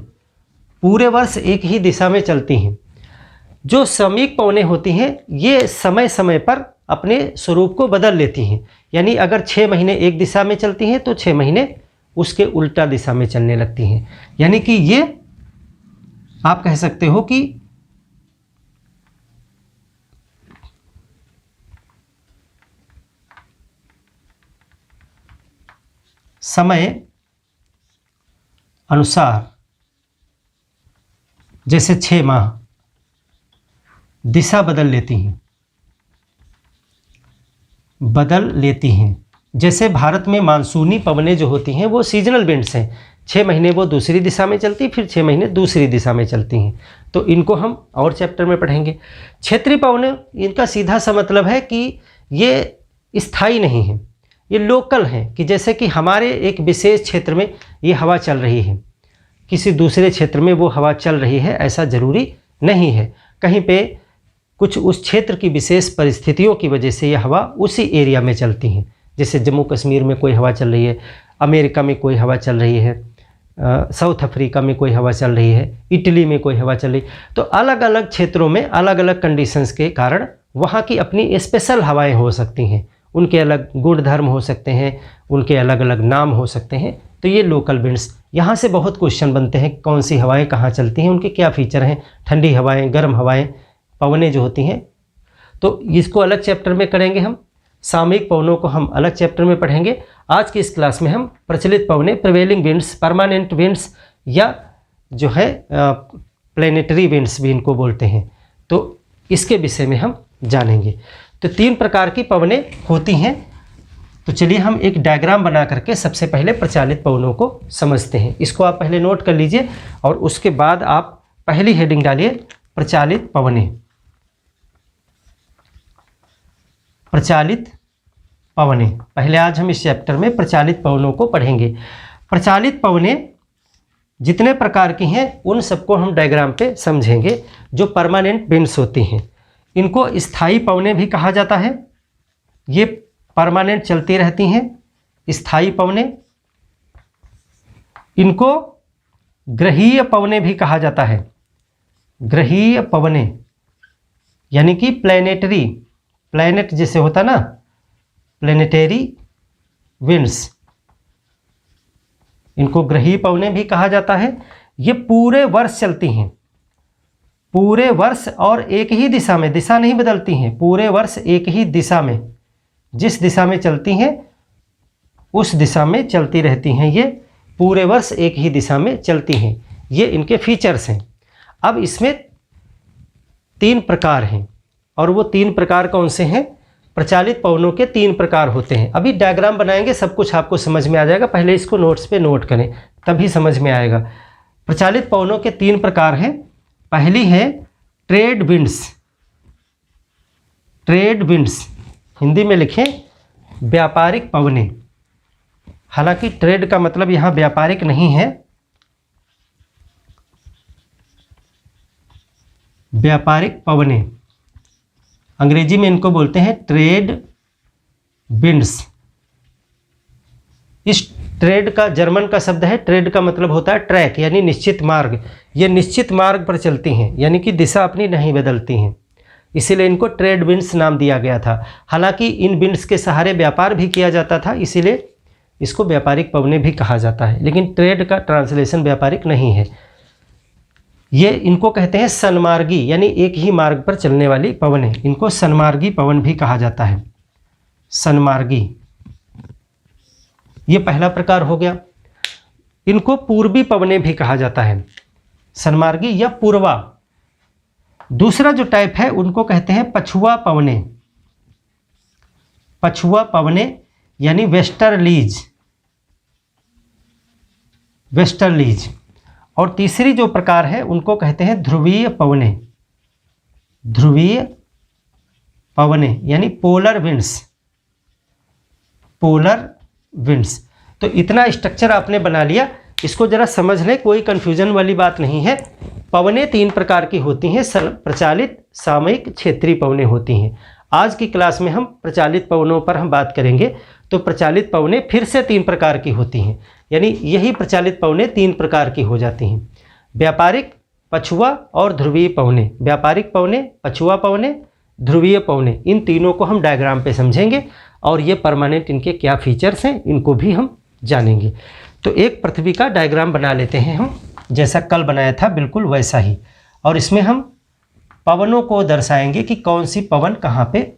पूरे वर्ष एक ही दिशा में चलती हैं। जो सामयिक पवनें होती हैं ये समय समय पर अपने स्वरूप को बदल लेती हैं, यानी अगर 6 महीने एक दिशा में चलती हैं तो 6 महीने उसके उल्टा दिशा में चलने लगती हैं। यानी कि ये आप कह सकते हो कि समय अनुसार, जैसे 6 माह, दिशा बदल लेती हैं। जैसे भारत में मानसूनी पवनें जो होती हैं वो सीजनल विंड्स हैं, 6 महीने वो दूसरी दिशा में चलती, फिर 6 महीने दूसरी दिशा में चलती हैं। तो इनको हम और चैप्टर में पढ़ेंगे। क्षेत्रीय पवनें, इनका सीधा सा मतलब है कि ये स्थायी नहीं है, ये लोकल हैं, कि जैसे कि हमारे एक विशेष क्षेत्र में ये हवा चल रही है, किसी दूसरे क्षेत्र में वो हवा चल रही है, ऐसा ज़रूरी नहीं है। कहीं पे कुछ उस क्षेत्र की विशेष परिस्थितियों की वजह से ये हवा उसी एरिया में चलती हैं। जैसे जम्मू कश्मीर में कोई हवा चल रही है, अमेरिका में कोई हवा चल रही है, साउथ अफ्रीका में कोई हवा चल रही है, इटली में कोई हवा चल रही है। तो अलग अलग क्षेत्रों में अलग अलग कंडीशंस के कारण वहाँ की अपनी स्पेशल हवाएं हो सकती हैं, उनके अलग गुण धर्म हो सकते हैं, उनके अलग अलग नाम हो सकते हैं। तो ये लोकल विंड्स, यहाँ से बहुत क्वेश्चन बनते हैं, कौन सी हवाएं कहाँ चलती हैं, उनके क्या फीचर हैं, ठंडी हवाएं, गर्म हवाएं, पवनें जो होती हैं। तो इसको अलग चैप्टर में करेंगे हम। सामयिक पवनों को हम अलग चैप्टर में पढ़ेंगे। आज की इस क्लास में हम प्रचलित पवनें, प्रिवेलिंग विंड्स, परमानेंट विंड्स या जो है प्लेनेटरी विंड्स भी इनको बोलते हैं, तो इसके विषय में हम जानेंगे। तो 3 प्रकार की पवनें होती हैं। तो चलिए हम एक डायग्राम बना करके सबसे पहले प्रचलित पवनों को समझते हैं। इसको आप पहले नोट कर लीजिए और उसके बाद आप पहली हेडिंग डालिए, प्रचलित पवनें। प्रचलित पवनें, पहले आज हम इस चैप्टर में प्रचलित पवनों को पढ़ेंगे। प्रचलित पवनें जितने प्रकार की हैं उन सबको हम डायग्राम पे समझेंगे। जो परमानेंट विंड्स होती हैं इनको स्थायी पवनें भी कहा जाता है, ये परमानेंट चलती रहती हैं, स्थायी पवनें। इनको ग्रहीय पवनें भी कहा जाता है, ग्रहीय पवनें यानी कि प्लैनेटरी, प्लैनेट जैसे होता ना, प्लैनेटरी विंड्स, इनको ग्रहीय पवनें भी कहा जाता है। ये पूरे वर्ष चलती हैं, पूरे वर्ष और एक ही दिशा में, दिशा नहीं बदलती हैं, पूरे वर्ष एक ही दिशा में, जिस दिशा में चलती हैं उस दिशा में चलती रहती हैं। ये पूरे वर्ष एक ही दिशा में चलती हैं, ये इनके फीचर्स हैं। अब इसमें 3 प्रकार हैं, और वो 3 प्रकार कौन से हैं? प्रचलित पवनों के 3 प्रकार होते हैं। अभी डायग्राम बनाएंगे, सब कुछ आपको समझ में आ जाएगा, पहले इसको नोट्स पे नोट करें तभी समझ में आएगा। प्रचलित पवनों के 3 प्रकार हैं। पहली है trade winds, trade winds, Hindi में लिखें व्यापारिक पवनें। हालांकि ट्रेड का मतलब यहाँ व्यापारिक नहीं है, व्यापारिक पवनें, अंग्रेजी में इनको बोलते हैं ट्रेड विंड्स। इस ट्रेड का जर्मन का शब्द है, ट्रेड का मतलब होता है ट्रैक यानी निश्चित मार्ग। ये निश्चित मार्ग पर चलती हैं, यानी कि दिशा अपनी नहीं बदलती हैं, इसीलिए इनको ट्रेड विंड्स नाम दिया गया था। हालांकि इन विंड्स के सहारे व्यापार भी किया जाता था, इसीलिए इसको व्यापारिक पवनें भी कहा जाता है, लेकिन ट्रेड का ट्रांसलेशन व्यापारिक नहीं है। ये इनको कहते हैं सन्मार्गी, यानी एक ही मार्ग पर चलने वाली पवनें, इनको सन्मार्गी पवन भी कहा जाता है, सन्मार्गी। ये पहला प्रकार हो गया। इनको पूर्वी पवनें भी कहा जाता है, सन्मार्गी या पूर्वा। दूसरा जो टाइप है उनको कहते हैं पछुआ पवनें, पछुआ पवनें यानी वेस्टर्लीज, वेस्टर्लीज। और तीसरी जो प्रकार है उनको कहते हैं ध्रुवीय पवनें, ध्रुवीय पवनें यानी पोलर विंड्स, पोलर विंड्स। तो इतना स्ट्रक्चर आपने बना लिया, इसको जरा समझ लें, कोई कंफ्यूजन वाली बात नहीं है। पवनें 3 प्रकार की होती हैं, प्रचलित, सामयिक, क्षेत्रीय पवनें होती हैं। आज की क्लास में हम प्रचलित पवनों पर हम बात करेंगे। तो प्रचलित पवनें फिर से 3 प्रकार की होती हैं, यानी यही प्रचलित पवनें 3 प्रकार की हो जाती हैं, व्यापारिक, पछुआ और ध्रुवीय पवनें। व्यापारिक पवनें, पछुआ पवनें, ध्रुवीय पवनें, इन तीनों को हम डायग्राम पे समझेंगे और ये परमानेंट इनके क्या फीचर्स हैं इनको भी हम जानेंगे। तो एक पृथ्वी का डायग्राम बना लेते हैं हम, जैसा कल बनाया था बिल्कुल वैसा ही, और इसमें हम पवनों को दर्शाएंगे कि कौन सी पवन कहाँ पे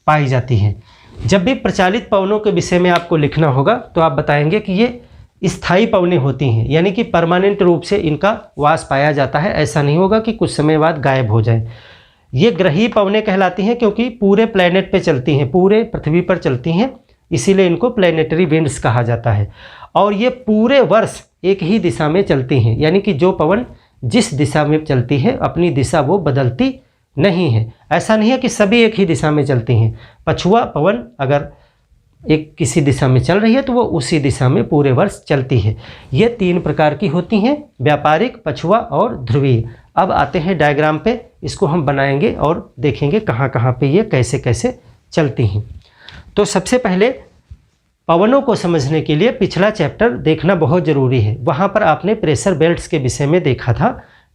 पाई जाती है। जब भी प्रचलित पवनों के विषय में आपको लिखना होगा तो आप बताएंगे कि ये स्थायी पवनें होती हैं, यानी कि परमानेंट रूप से इनका वास पाया जाता है, ऐसा नहीं होगा कि कुछ समय बाद गायब हो जाए। ये ग्रही पवनें कहलाती हैं क्योंकि पूरे प्लेनेट पे चलती हैं, पूरे पृथ्वी पर चलती हैं, इसीलिए इनको प्लेनेटरी विंड्स कहा जाता है। और ये पूरे वर्ष एक ही दिशा में चलती हैं, यानी कि जो पवन जिस दिशा में चलती है अपनी दिशा वो बदलती नहीं है। ऐसा नहीं है कि सभी एक ही दिशा में चलती हैं। पछुआ पवन अगर एक किसी दिशा में चल रही है तो वो उसी दिशा में पूरे वर्ष चलती है। ये 3 प्रकार की होती हैं, व्यापारिक, पछुआ और ध्रुवीय। अब आते हैं डायग्राम पे, इसको हम बनाएंगे और देखेंगे कहाँ कहाँ पे ये कैसे कैसे चलती हैं। तो सबसे पहले पवनों को समझने के लिए पिछला चैप्टर देखना बहुत ज़रूरी है। वहाँ पर आपने प्रेशर बेल्ट्स के विषय में देखा था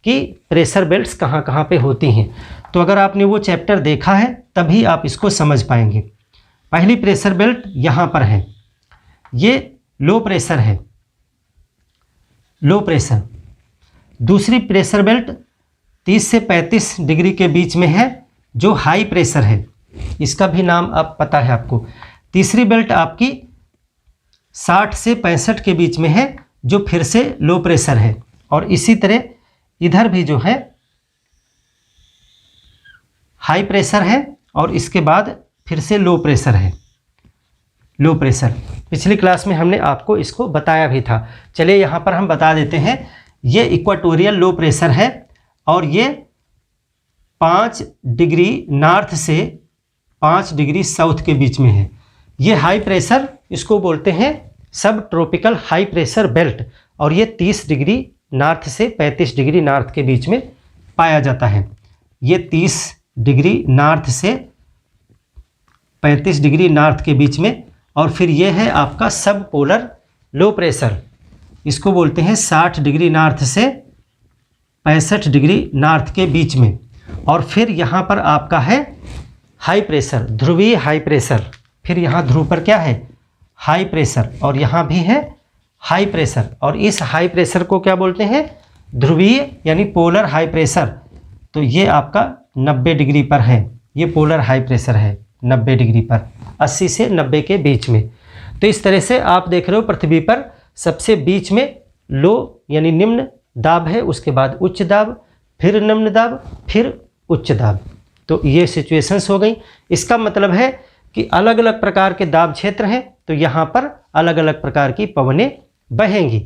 कि प्रेशर बेल्ट्स कहाँ कहाँ पे होती हैं। तो अगर आपने वो चैप्टर देखा है तभी आप इसको समझ पाएंगे। पहली प्रेशर बेल्ट यहाँ पर है, ये लो प्रेशर है, लो प्रेशर। दूसरी प्रेशर बेल्ट 30 से 35 डिग्री के बीच में है, जो हाई प्रेशर है, इसका भी नाम अब पता है आपको। तीसरी बेल्ट आपकी 60 से 65 के बीच में है, जो फिर से लो प्रेशर है। और इसी तरह इधर भी जो है हाई प्रेशर है और इसके बाद फिर से लो प्रेशर है, लो प्रेशर। पिछली क्लास में हमने आपको इसको बताया भी था। चलिए यहाँ पर हम बता देते हैं। ये इक्वाटोरियल लो प्रेशर है और ये 5 डिग्री नॉर्थ से 5 डिग्री साउथ के बीच में है। ये हाई प्रेशर, इसको बोलते हैं सब ट्रॉपिकल हाई प्रेशर बेल्ट, और ये 30 डिग्री नॉर्थ से 35 डिग्री नॉर्थ के बीच में पाया जाता है। ये 30 डिग्री नॉर्थ से 35 डिग्री नॉर्थ के बीच में। और फिर ये है आपका सब पोलर लो प्रेशर, इसको बोलते हैं 60 डिग्री नॉर्थ से 65 डिग्री नॉर्थ के बीच में। और फिर यहाँ पर आपका है हाई प्रेशर, ध्रुवीय हाई प्रेशर। फिर यहाँ ध्रुव पर क्या है, हाई प्रेशर, और यहाँ भी है हाई प्रेशर। और इस हाई प्रेशर को क्या बोलते हैं, ध्रुवीय यानी पोलर हाई प्रेशर। तो ये आपका 90 डिग्री पर है, ये पोलर हाई प्रेशर है 90 डिग्री पर, 80 से 90 के बीच में। तो इस तरह से आप देख रहे हो पृथ्वी पर सबसे बीच में लो यानी निम्न दाब है, उसके बाद उच्च दाब, फिर निम्न दाब, फिर उच्च दाब। तो ये सिचुएशंस हो गई। इसका मतलब है कि अलग अलग प्रकार के दाब क्षेत्र हैं, तो यहाँ पर अलग अलग प्रकार की पवनें बहेंगी।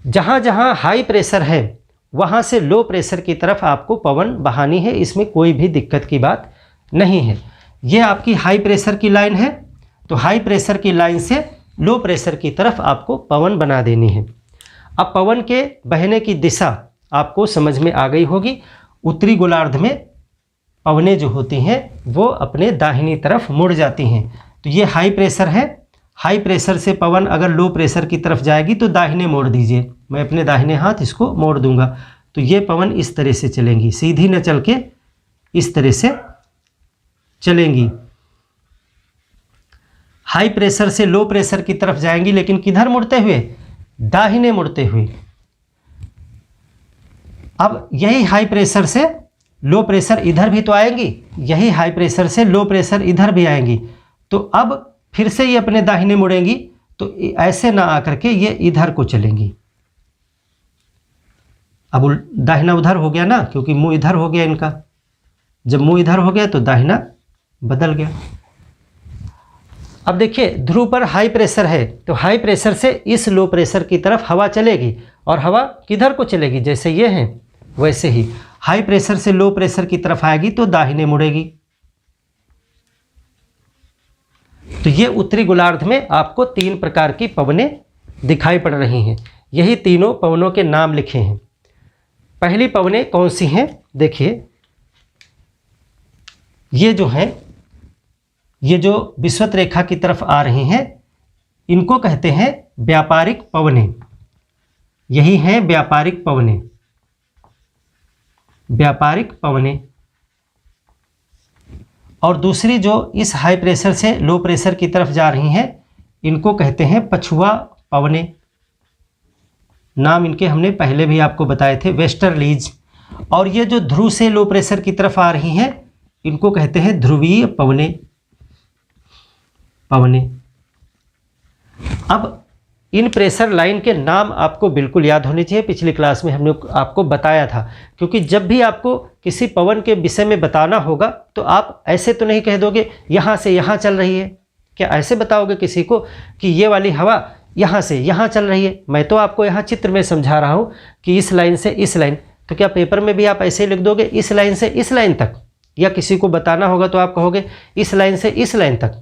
जहाँ जहाँ हाई प्रेशर है वहाँ से लो प्रेशर की तरफ आपको पवन बहानी है, इसमें कोई भी दिक्कत की बात नहीं है। ये आपकी हाई प्रेशर की लाइन है, तो हाई प्रेशर की लाइन से लो प्रेशर की तरफ आपको पवन बना देनी है। अब पवन के बहने की दिशा आपको समझ में आ गई होगी। उत्तरी गोलार्ध में पवनें जो होती हैं वो अपने दाहिनी तरफ मुड़ जाती हैं। तो ये हाई प्रेशर है, हाई प्रेशर से पवन अगर लो प्रेशर की तरफ जाएगी तो दाहिने मोड़ दीजिए। मैं अपने दाहिने हाथ इसको मोड़ दूंगा, तो ये पवन इस तरह से चलेंगी, सीधी न चल के इस तरह से चलेंगी। हाई प्रेशर से लो प्रेशर की तरफ जाएंगी, लेकिन किधर मुड़ते हुए, दाहिने मुड़ते हुए। अब यही हाई प्रेशर से लो प्रेशर इधर भी तो आएंगी, यही हाई प्रेशर से लो प्रेशर इधर भी आएंगी। तो अब फिर से ये अपने दाहिने मुड़ेंगी, तो ऐसे ना आकर के ये इधर को चलेंगी। अब दाहिना उधर हो गया ना, क्योंकि मुंह इधर हो गया इनका। जब मुंह इधर हो गया तो दाहिना बदल गया। अब देखिए ध्रुव पर हाई प्रेशर है, तो हाई प्रेशर से इस लो प्रेशर की तरफ हवा चलेगी, और हवा किधर को चलेगी, जैसे ये है वैसे ही हाई प्रेशर से लो प्रेशर की तरफ आएगी तो दाहिने मुड़ेगी। तो ये उत्तरी गोलार्ध में आपको 3 प्रकार की पवनें दिखाई पड़ रही हैं। यही तीनों पवनों के नाम लिखे हैं। पहली पवनें कौन सी हैं, देखिए ये जो हैं, ये जो विषुवत रेखा की तरफ आ रही हैं, इनको कहते हैं व्यापारिक पवनें। यही हैं व्यापारिक पवनें, व्यापारिक पवनें। और दूसरी जो इस हाई प्रेशर से लो प्रेशर की तरफ जा रही हैं, इनको कहते हैं पछुआ पवनें। नाम इनके हमने पहले भी आपको बताए थे, वेस्टर्लीज। और ये जो ध्रुव से लो प्रेशर की तरफ आ रही हैं, इनको कहते हैं ध्रुवीय पवनें। अब इन प्रेशर लाइन के नाम आपको बिल्कुल याद होने चाहिए। पिछली क्लास में हमने आपको बताया था, क्योंकि जब भी आपको किसी पवन के विषय में बताना होगा तो आप ऐसे तो नहीं कह दोगे यहाँ से यहाँ चल रही है। क्या ऐसे बताओगे किसी को कि ये वाली हवा यहाँ से यहाँ चल रही है? मैं तो आपको यहाँ चित्र में समझा रहा हूँ कि इस लाइन से इस लाइन। तो क्या पेपर में भी आप ऐसे ही लिख दोगे इस लाइन से इस लाइन तक? या किसी को बताना होगा तो आप कहोगे इस लाइन से इस लाइन तक,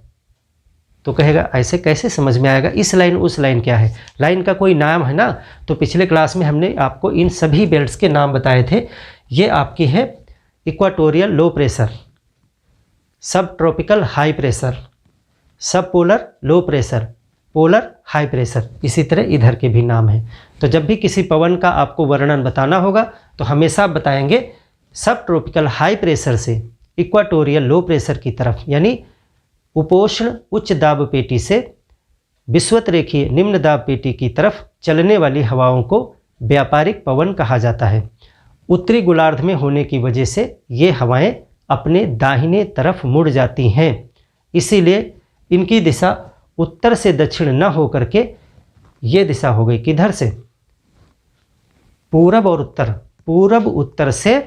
तो कहेगा ऐसे कैसे समझ में आएगा? इस लाइन उस लाइन क्या है? लाइन का कोई नाम है ना। तो पिछले क्लास में हमने आपको इन सभी बेल्ट्स के नाम बताए थे। ये आपकी है इक्वाटोरियल लो प्रेशर, सब ट्रॉपिकल हाई प्रेशर, सब polar low pressure, polar high pressure. इसी तरह इधर के भी नाम हैं। तो जब भी किसी पवन का आपको वर्णन बताना होगा तो हमेशा बताएंगे सब ट्रॉपिकल हाई प्रेशर से इक्वाटोरियल लो प्रेशर की तरफ, यानी उपोष्ण उच्च दाब पेटी से विषुवत रेखीय निम्न दाब पेटी की तरफ चलने वाली हवाओं को व्यापारिक पवन कहा जाता है। उत्तरी गोलार्ध में होने की वजह से ये हवाएं अपने दाहिने तरफ मुड़ जाती हैं, इसीलिए इनकी दिशा उत्तर से दक्षिण न हो करके ये दिशा हो गई किधर से? पूरब और उत्तर, पूरब उत्तर से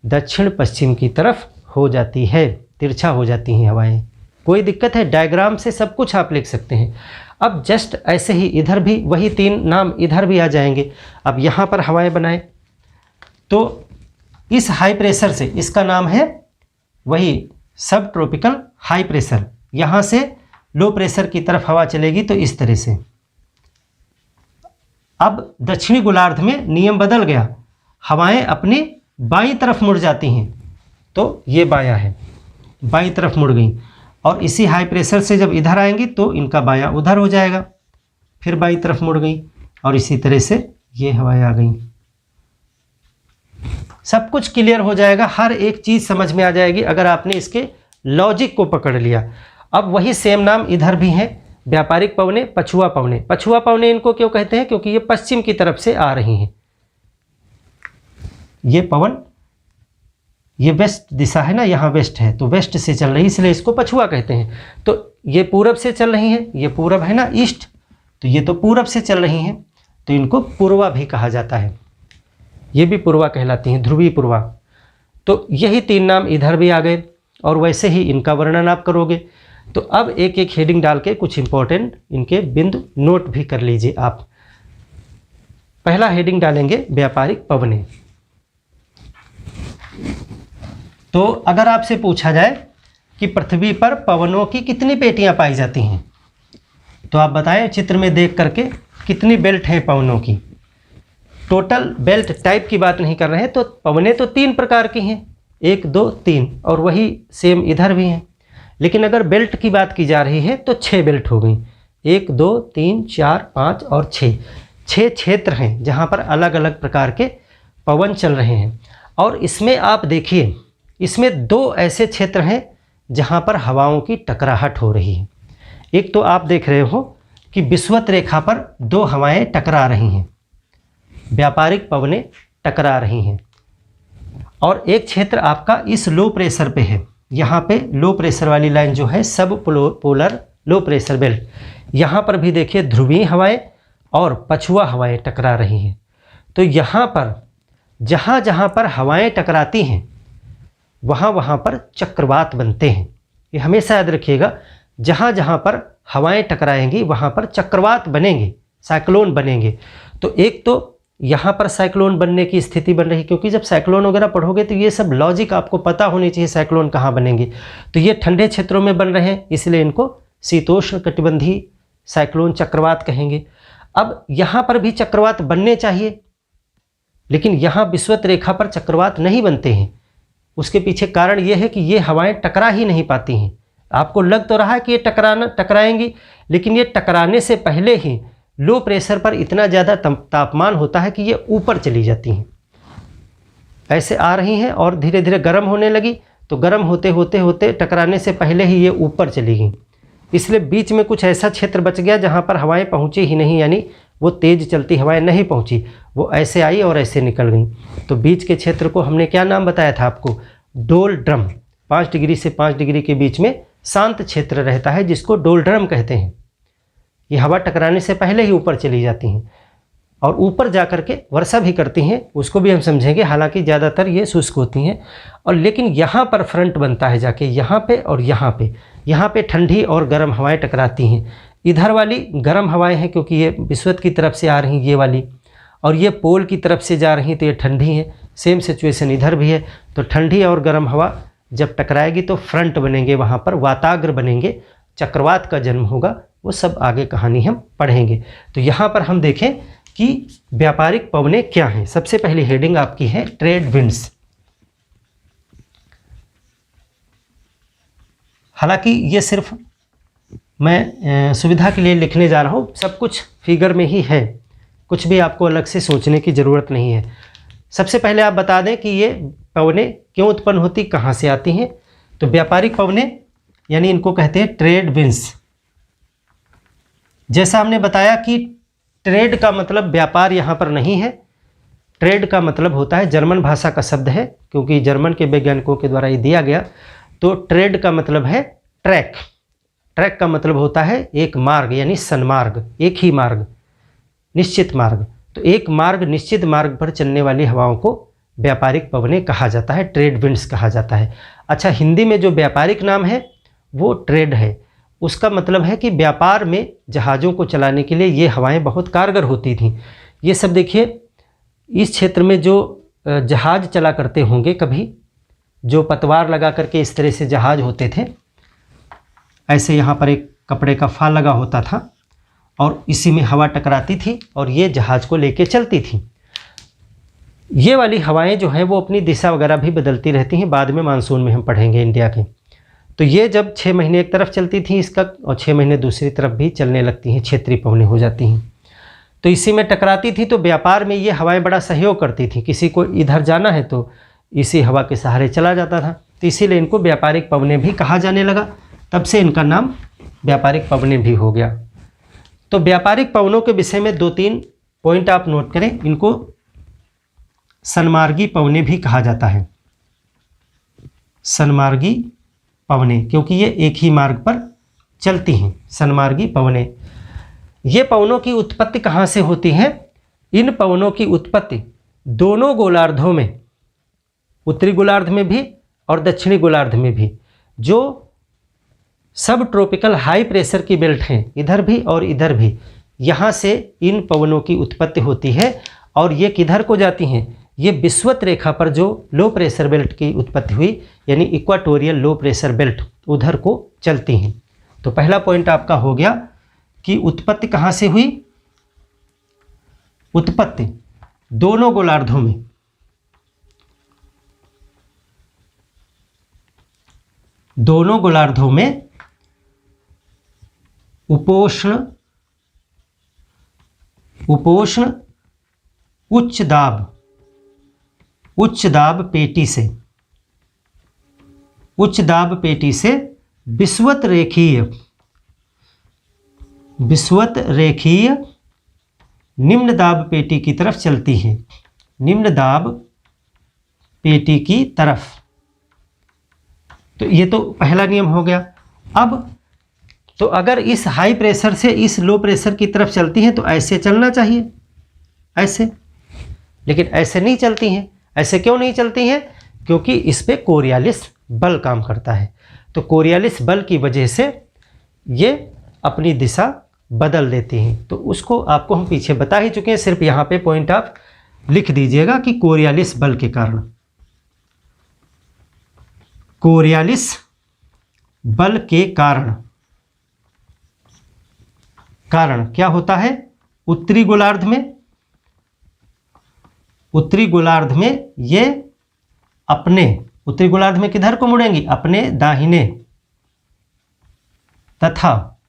दक्षिण पश्चिम की तरफ हो जाती है, तिरछा हो जाती हैं हवाएं। कोई दिक्कत है? डायग्राम से सब कुछ आप लिख सकते हैं। अब जस्ट ऐसे ही इधर भी वही तीन नाम इधर भी आ जाएंगे। अब यहाँ पर हवाएं बनाए तो इस हाई प्रेशर से, इसका नाम है वही सब ट्रॉपिकल हाई प्रेशर। यहाँ से लो प्रेशर की तरफ हवा चलेगी तो इस तरह से। अब दक्षिणी गोलार्ध में नियम बदल गया, हवाएं अपनी बाईं तरफ मुड़ जाती हैं, तो ये बायां है, बाईं तरफ मुड़ गई। और इसी हाई प्रेशर से जब इधर आएंगी तो इनका बायां उधर हो जाएगा, फिर बाईं तरफ मुड़ गई और इसी तरह से ये हवाएं आ गई। सब कुछ क्लियर हो जाएगा, हर एक चीज़ समझ में आ जाएगी अगर आपने इसके लॉजिक को पकड़ लिया। अब वही सेम नाम इधर भी हैं, व्यापारिक पवने, पछुआ पवने। पछुआ पवने इनको क्यों कहते हैं? क्योंकि ये पश्चिम की तरफ से आ रही हैं। ये पवन, ये वेस्ट दिशा है ना, यहाँ वेस्ट है तो वेस्ट से चल रही है, इसलिए इसको पछुआ कहते हैं। तो ये पूरब से चल रही हैं, ये पूरब है ना ईस्ट, तो ये तो पूरब से चल रही हैं तो इनको पूर्वा भी कहा जाता है। ये भी पूर्वा कहलाती हैं, ध्रुवी पूर्वा। तो यही तीन नाम इधर भी आ गए और वैसे ही इनका वर्णन आप करोगे। तो अब एक एक हेडिंग डाल के कुछ इंपॉर्टेंट इनके बिंदु नोट भी कर लीजिए आप। पहला हेडिंग डालेंगे व्यापारिक पवने। तो अगर आपसे पूछा जाए कि पृथ्वी पर पवनों की कितनी पेटियां पाई जाती हैं तो आप बताएं चित्र में देख करके कितनी बेल्ट हैं पवनों की। टोटल बेल्ट टाइप की बात नहीं कर रहे हैं, तो पवनें तो तीन प्रकार की हैं, 1 2 3, और वही सेम इधर भी हैं। लेकिन अगर बेल्ट की बात की जा रही है तो 6 बेल्ट हो गई, 1 2 3 4 5 और 6 क्षेत्र हैं जहाँ पर अलग अलग प्रकार के पवन चल रहे हैं। और इसमें आप देखिए, इसमें 2 ऐसे क्षेत्र हैं जहाँ पर हवाओं की टकराहट हो रही है। एक तो आप देख रहे हो कि विषुवत रेखा पर 2 हवाएं टकरा रही हैं, व्यापारिक पवनें टकरा रही हैं। और एक क्षेत्र आपका इस लो प्रेशर पे है, यहाँ पे लो प्रेशर वाली लाइन जो है सब पोलर लो प्रेशर बेल्ट, यहाँ पर भी देखिए ध्रुवीय हवाएं और पछुआ हवाएं टकरा रही हैं। तो यहाँ पर जहाँ जहाँ पर हवाएं टकराती हैं वहाँ वहाँ पर चक्रवात बनते हैं। ये हमेशा याद रखिएगा, जहाँ जहाँ पर हवाएं टकराएंगी वहाँ पर चक्रवात बनेंगे, साइक्लोन बनेंगे। तो एक तो यहाँ पर साइक्लोन बनने की स्थिति बन रही, क्योंकि जब साइक्लोन वगैरह पढ़ोगे तो ये सब लॉजिक आपको पता होनी चाहिए साइक्लोन कहाँ बनेंगे। तो ये ठंडे क्षेत्रों में बन रहे हैं, इसलिए इनको शीतोष्ण कटिबंधीय साइक्लोन चक्रवात कहेंगे। अब यहाँ पर भी चक्रवात बनने चाहिए, लेकिन यहाँ विषुवत रेखा पर चक्रवात नहीं बनते हैं। उसके पीछे कारण ये है कि ये हवाएं टकरा ही नहीं पाती हैं। आपको लग तो रहा है कि ये टकराएंगी, लेकिन ये टकराने से पहले ही लो प्रेशर पर इतना ज़्यादा तापमान होता है कि ये ऊपर चली जाती हैं। ऐसे आ रही हैं और धीरे धीरे गर्म होने लगी, तो गर्म होते होते होते टकराने से पहले ही ये ऊपर चली गई। इसलिए बीच में कुछ ऐसा क्षेत्र बच गया जहाँ पर हवाएं पहुँची ही नहीं, यानी वो तेज़ चलती हवाएं नहीं पहुँची, वो ऐसे आई और ऐसे निकल गई। तो बीच के क्षेत्र को हमने क्या नाम बताया था आपको? डोलड्रम। 5 डिग्री से 5 डिग्री के बीच में शांत क्षेत्र रहता है जिसको डोलड्रम कहते हैं। ये हवा टकराने से पहले ही ऊपर चली जाती हैं और ऊपर जा कर के वर्षा भी करती हैं, उसको भी हम समझेंगे। हालांकि ज़्यादातर ये शुष्क होती हैं और लेकिन यहाँ पर फ्रंट बनता है जाके, यहाँ पे और यहाँ पे ठंडी और गर्म हवाएं टकराती हैं। इधर वाली गर्म हवाएं हैं क्योंकि ये विषुवत की तरफ से आ रही ये वाली, और ये पोल की तरफ से जा रही तो ये ठंडी हैं। सेम सिचुएशन इधर भी है। तो ठंडी और गर्म हवा जब टकराएगी तो फ्रंट बनेंगे, वहाँ पर वाताग्र बनेंगे, चक्रवात का जन्म होगा। वो सब आगे कहानी हम पढ़ेंगे। तो यहाँ पर हम देखें कि व्यापारिक पवनें क्या हैं। सबसे पहली हेडिंग आपकी है ट्रेड विंड्स। हालांकि ये सिर्फ मैं सुविधा के लिए लिखने जा रहा हूँ, सब कुछ फिगर में ही है, कुछ भी आपको अलग से सोचने की ज़रूरत नहीं है। सबसे पहले आप बता दें कि ये पवनें क्यों उत्पन्न होती, कहाँ से आती हैं। तो व्यापारिक पवनें यानी इनको कहते हैं ट्रेड विंड्स। जैसा हमने बताया कि ट्रेड का मतलब व्यापार यहाँ पर नहीं है। ट्रेड का मतलब होता है, जर्मन भाषा का शब्द है क्योंकि जर्मन के वैज्ञानिकों के द्वारा ये दिया गया। तो ट्रेड का मतलब है ट्रैक। ट्रैक का मतलब होता है एक मार्ग यानी सन्मार्ग, एक ही मार्ग, निश्चित मार्ग। तो एक मार्ग, निश्चित मार्ग पर चलने वाली हवाओं को व्यापारिक पवनें कहा जाता है, ट्रेड विंड्स कहा जाता है। अच्छा, हिंदी में जो व्यापारिक नाम है वो ट्रेड है। उसका मतलब है कि व्यापार में जहाज़ों को चलाने के लिए ये हवाएं बहुत कारगर होती थीं। ये सब देखिए, इस क्षेत्र में जो जहाज़ चला करते होंगे कभी, जो पतवार लगा करके इस तरह से जहाज़ होते थे, ऐसे यहाँ पर एक कपड़े का फाल लगा होता था और इसी में हवा टकराती थी और ये जहाज़ को लेके चलती थी। ये वाली हवाएं जो हैं वो अपनी दिशा वगैरह भी बदलती रहती हैं, बाद में मानसून में हम पढ़ेंगे इंडिया के। तो ये जब 6 महीने एक तरफ चलती थी इसका और 6 महीने दूसरी तरफ भी चलने लगती हैं, क्षेत्रीय पवनें हो जाती हैं। तो इसी में टकराती थी। तो व्यापार में ये हवाएं बड़ा सहयोग करती थी। किसी को इधर जाना है तो इसी हवा के सहारे चला जाता था। तो इसीलिए इनको व्यापारिक पवनें भी कहा जाने लगा। तब से इनका नाम व्यापारिक पवनें भी हो गया। तो व्यापारिक पवनों के विषय में 2-3 पॉइंट आप नोट करें। इनको सन्मार्गी पवनें भी कहा जाता है, सन्मार्गी पवनें, क्योंकि ये एक ही मार्ग पर चलती हैं। सन्मार्गी पवनें, ये पवनों की उत्पत्ति कहाँ से होती है? इन पवनों की उत्पत्ति दोनों गोलार्धों में, उत्तरी गोलार्ध में भी और दक्षिणी गोलार्ध में भी, जो सब ट्रॉपिकल हाई प्रेशर की बेल्ट हैं, इधर भी और इधर भी, यहाँ से इन पवनों की उत्पत्ति होती है। और ये किधर को जाती हैं? ये विषुवत रेखा पर जो लो प्रेशर बेल्ट की उत्पत्ति हुई यानी इक्वाटोरियल लो प्रेशर बेल्ट, उधर को चलती हैं। तो पहला पॉइंट आपका हो गया कि उत्पत्ति कहाँ से हुई। उत्पत्ति दोनों गोलार्धों में, दोनों गोलार्धों में उपोष्ण उच्च दाब पेटी से विषुवत रेखीय निम्न दाब पेटी की तरफ चलती है, निम्न दाब पेटी की तरफ। तो ये तो पहला नियम हो गया। अब तो अगर इस हाई प्रेशर से इस लो प्रेशर की तरफ चलती हैं तो ऐसे चलना चाहिए, ऐसे, लेकिन ऐसे नहीं चलती हैं। ऐसे क्यों नहीं चलती हैं? क्योंकि इस पे कोरियालिस बल काम करता है। तो कोरियालिस बल की वजह से ये अपनी दिशा बदल देती हैं। तो उसको आपको हम पीछे बता ही चुके हैं, सिर्फ यहाँ पे पॉइंट आप लिख दीजिएगा कि कोरियालिस बल के कारण, कोरियालिस बल के कारण क्या होता है? उत्तरी गोलार्ध में ये अपने, उत्तरी गोलार्ध में किधर को मुड़ेंगी? अपने दाहिने, तथा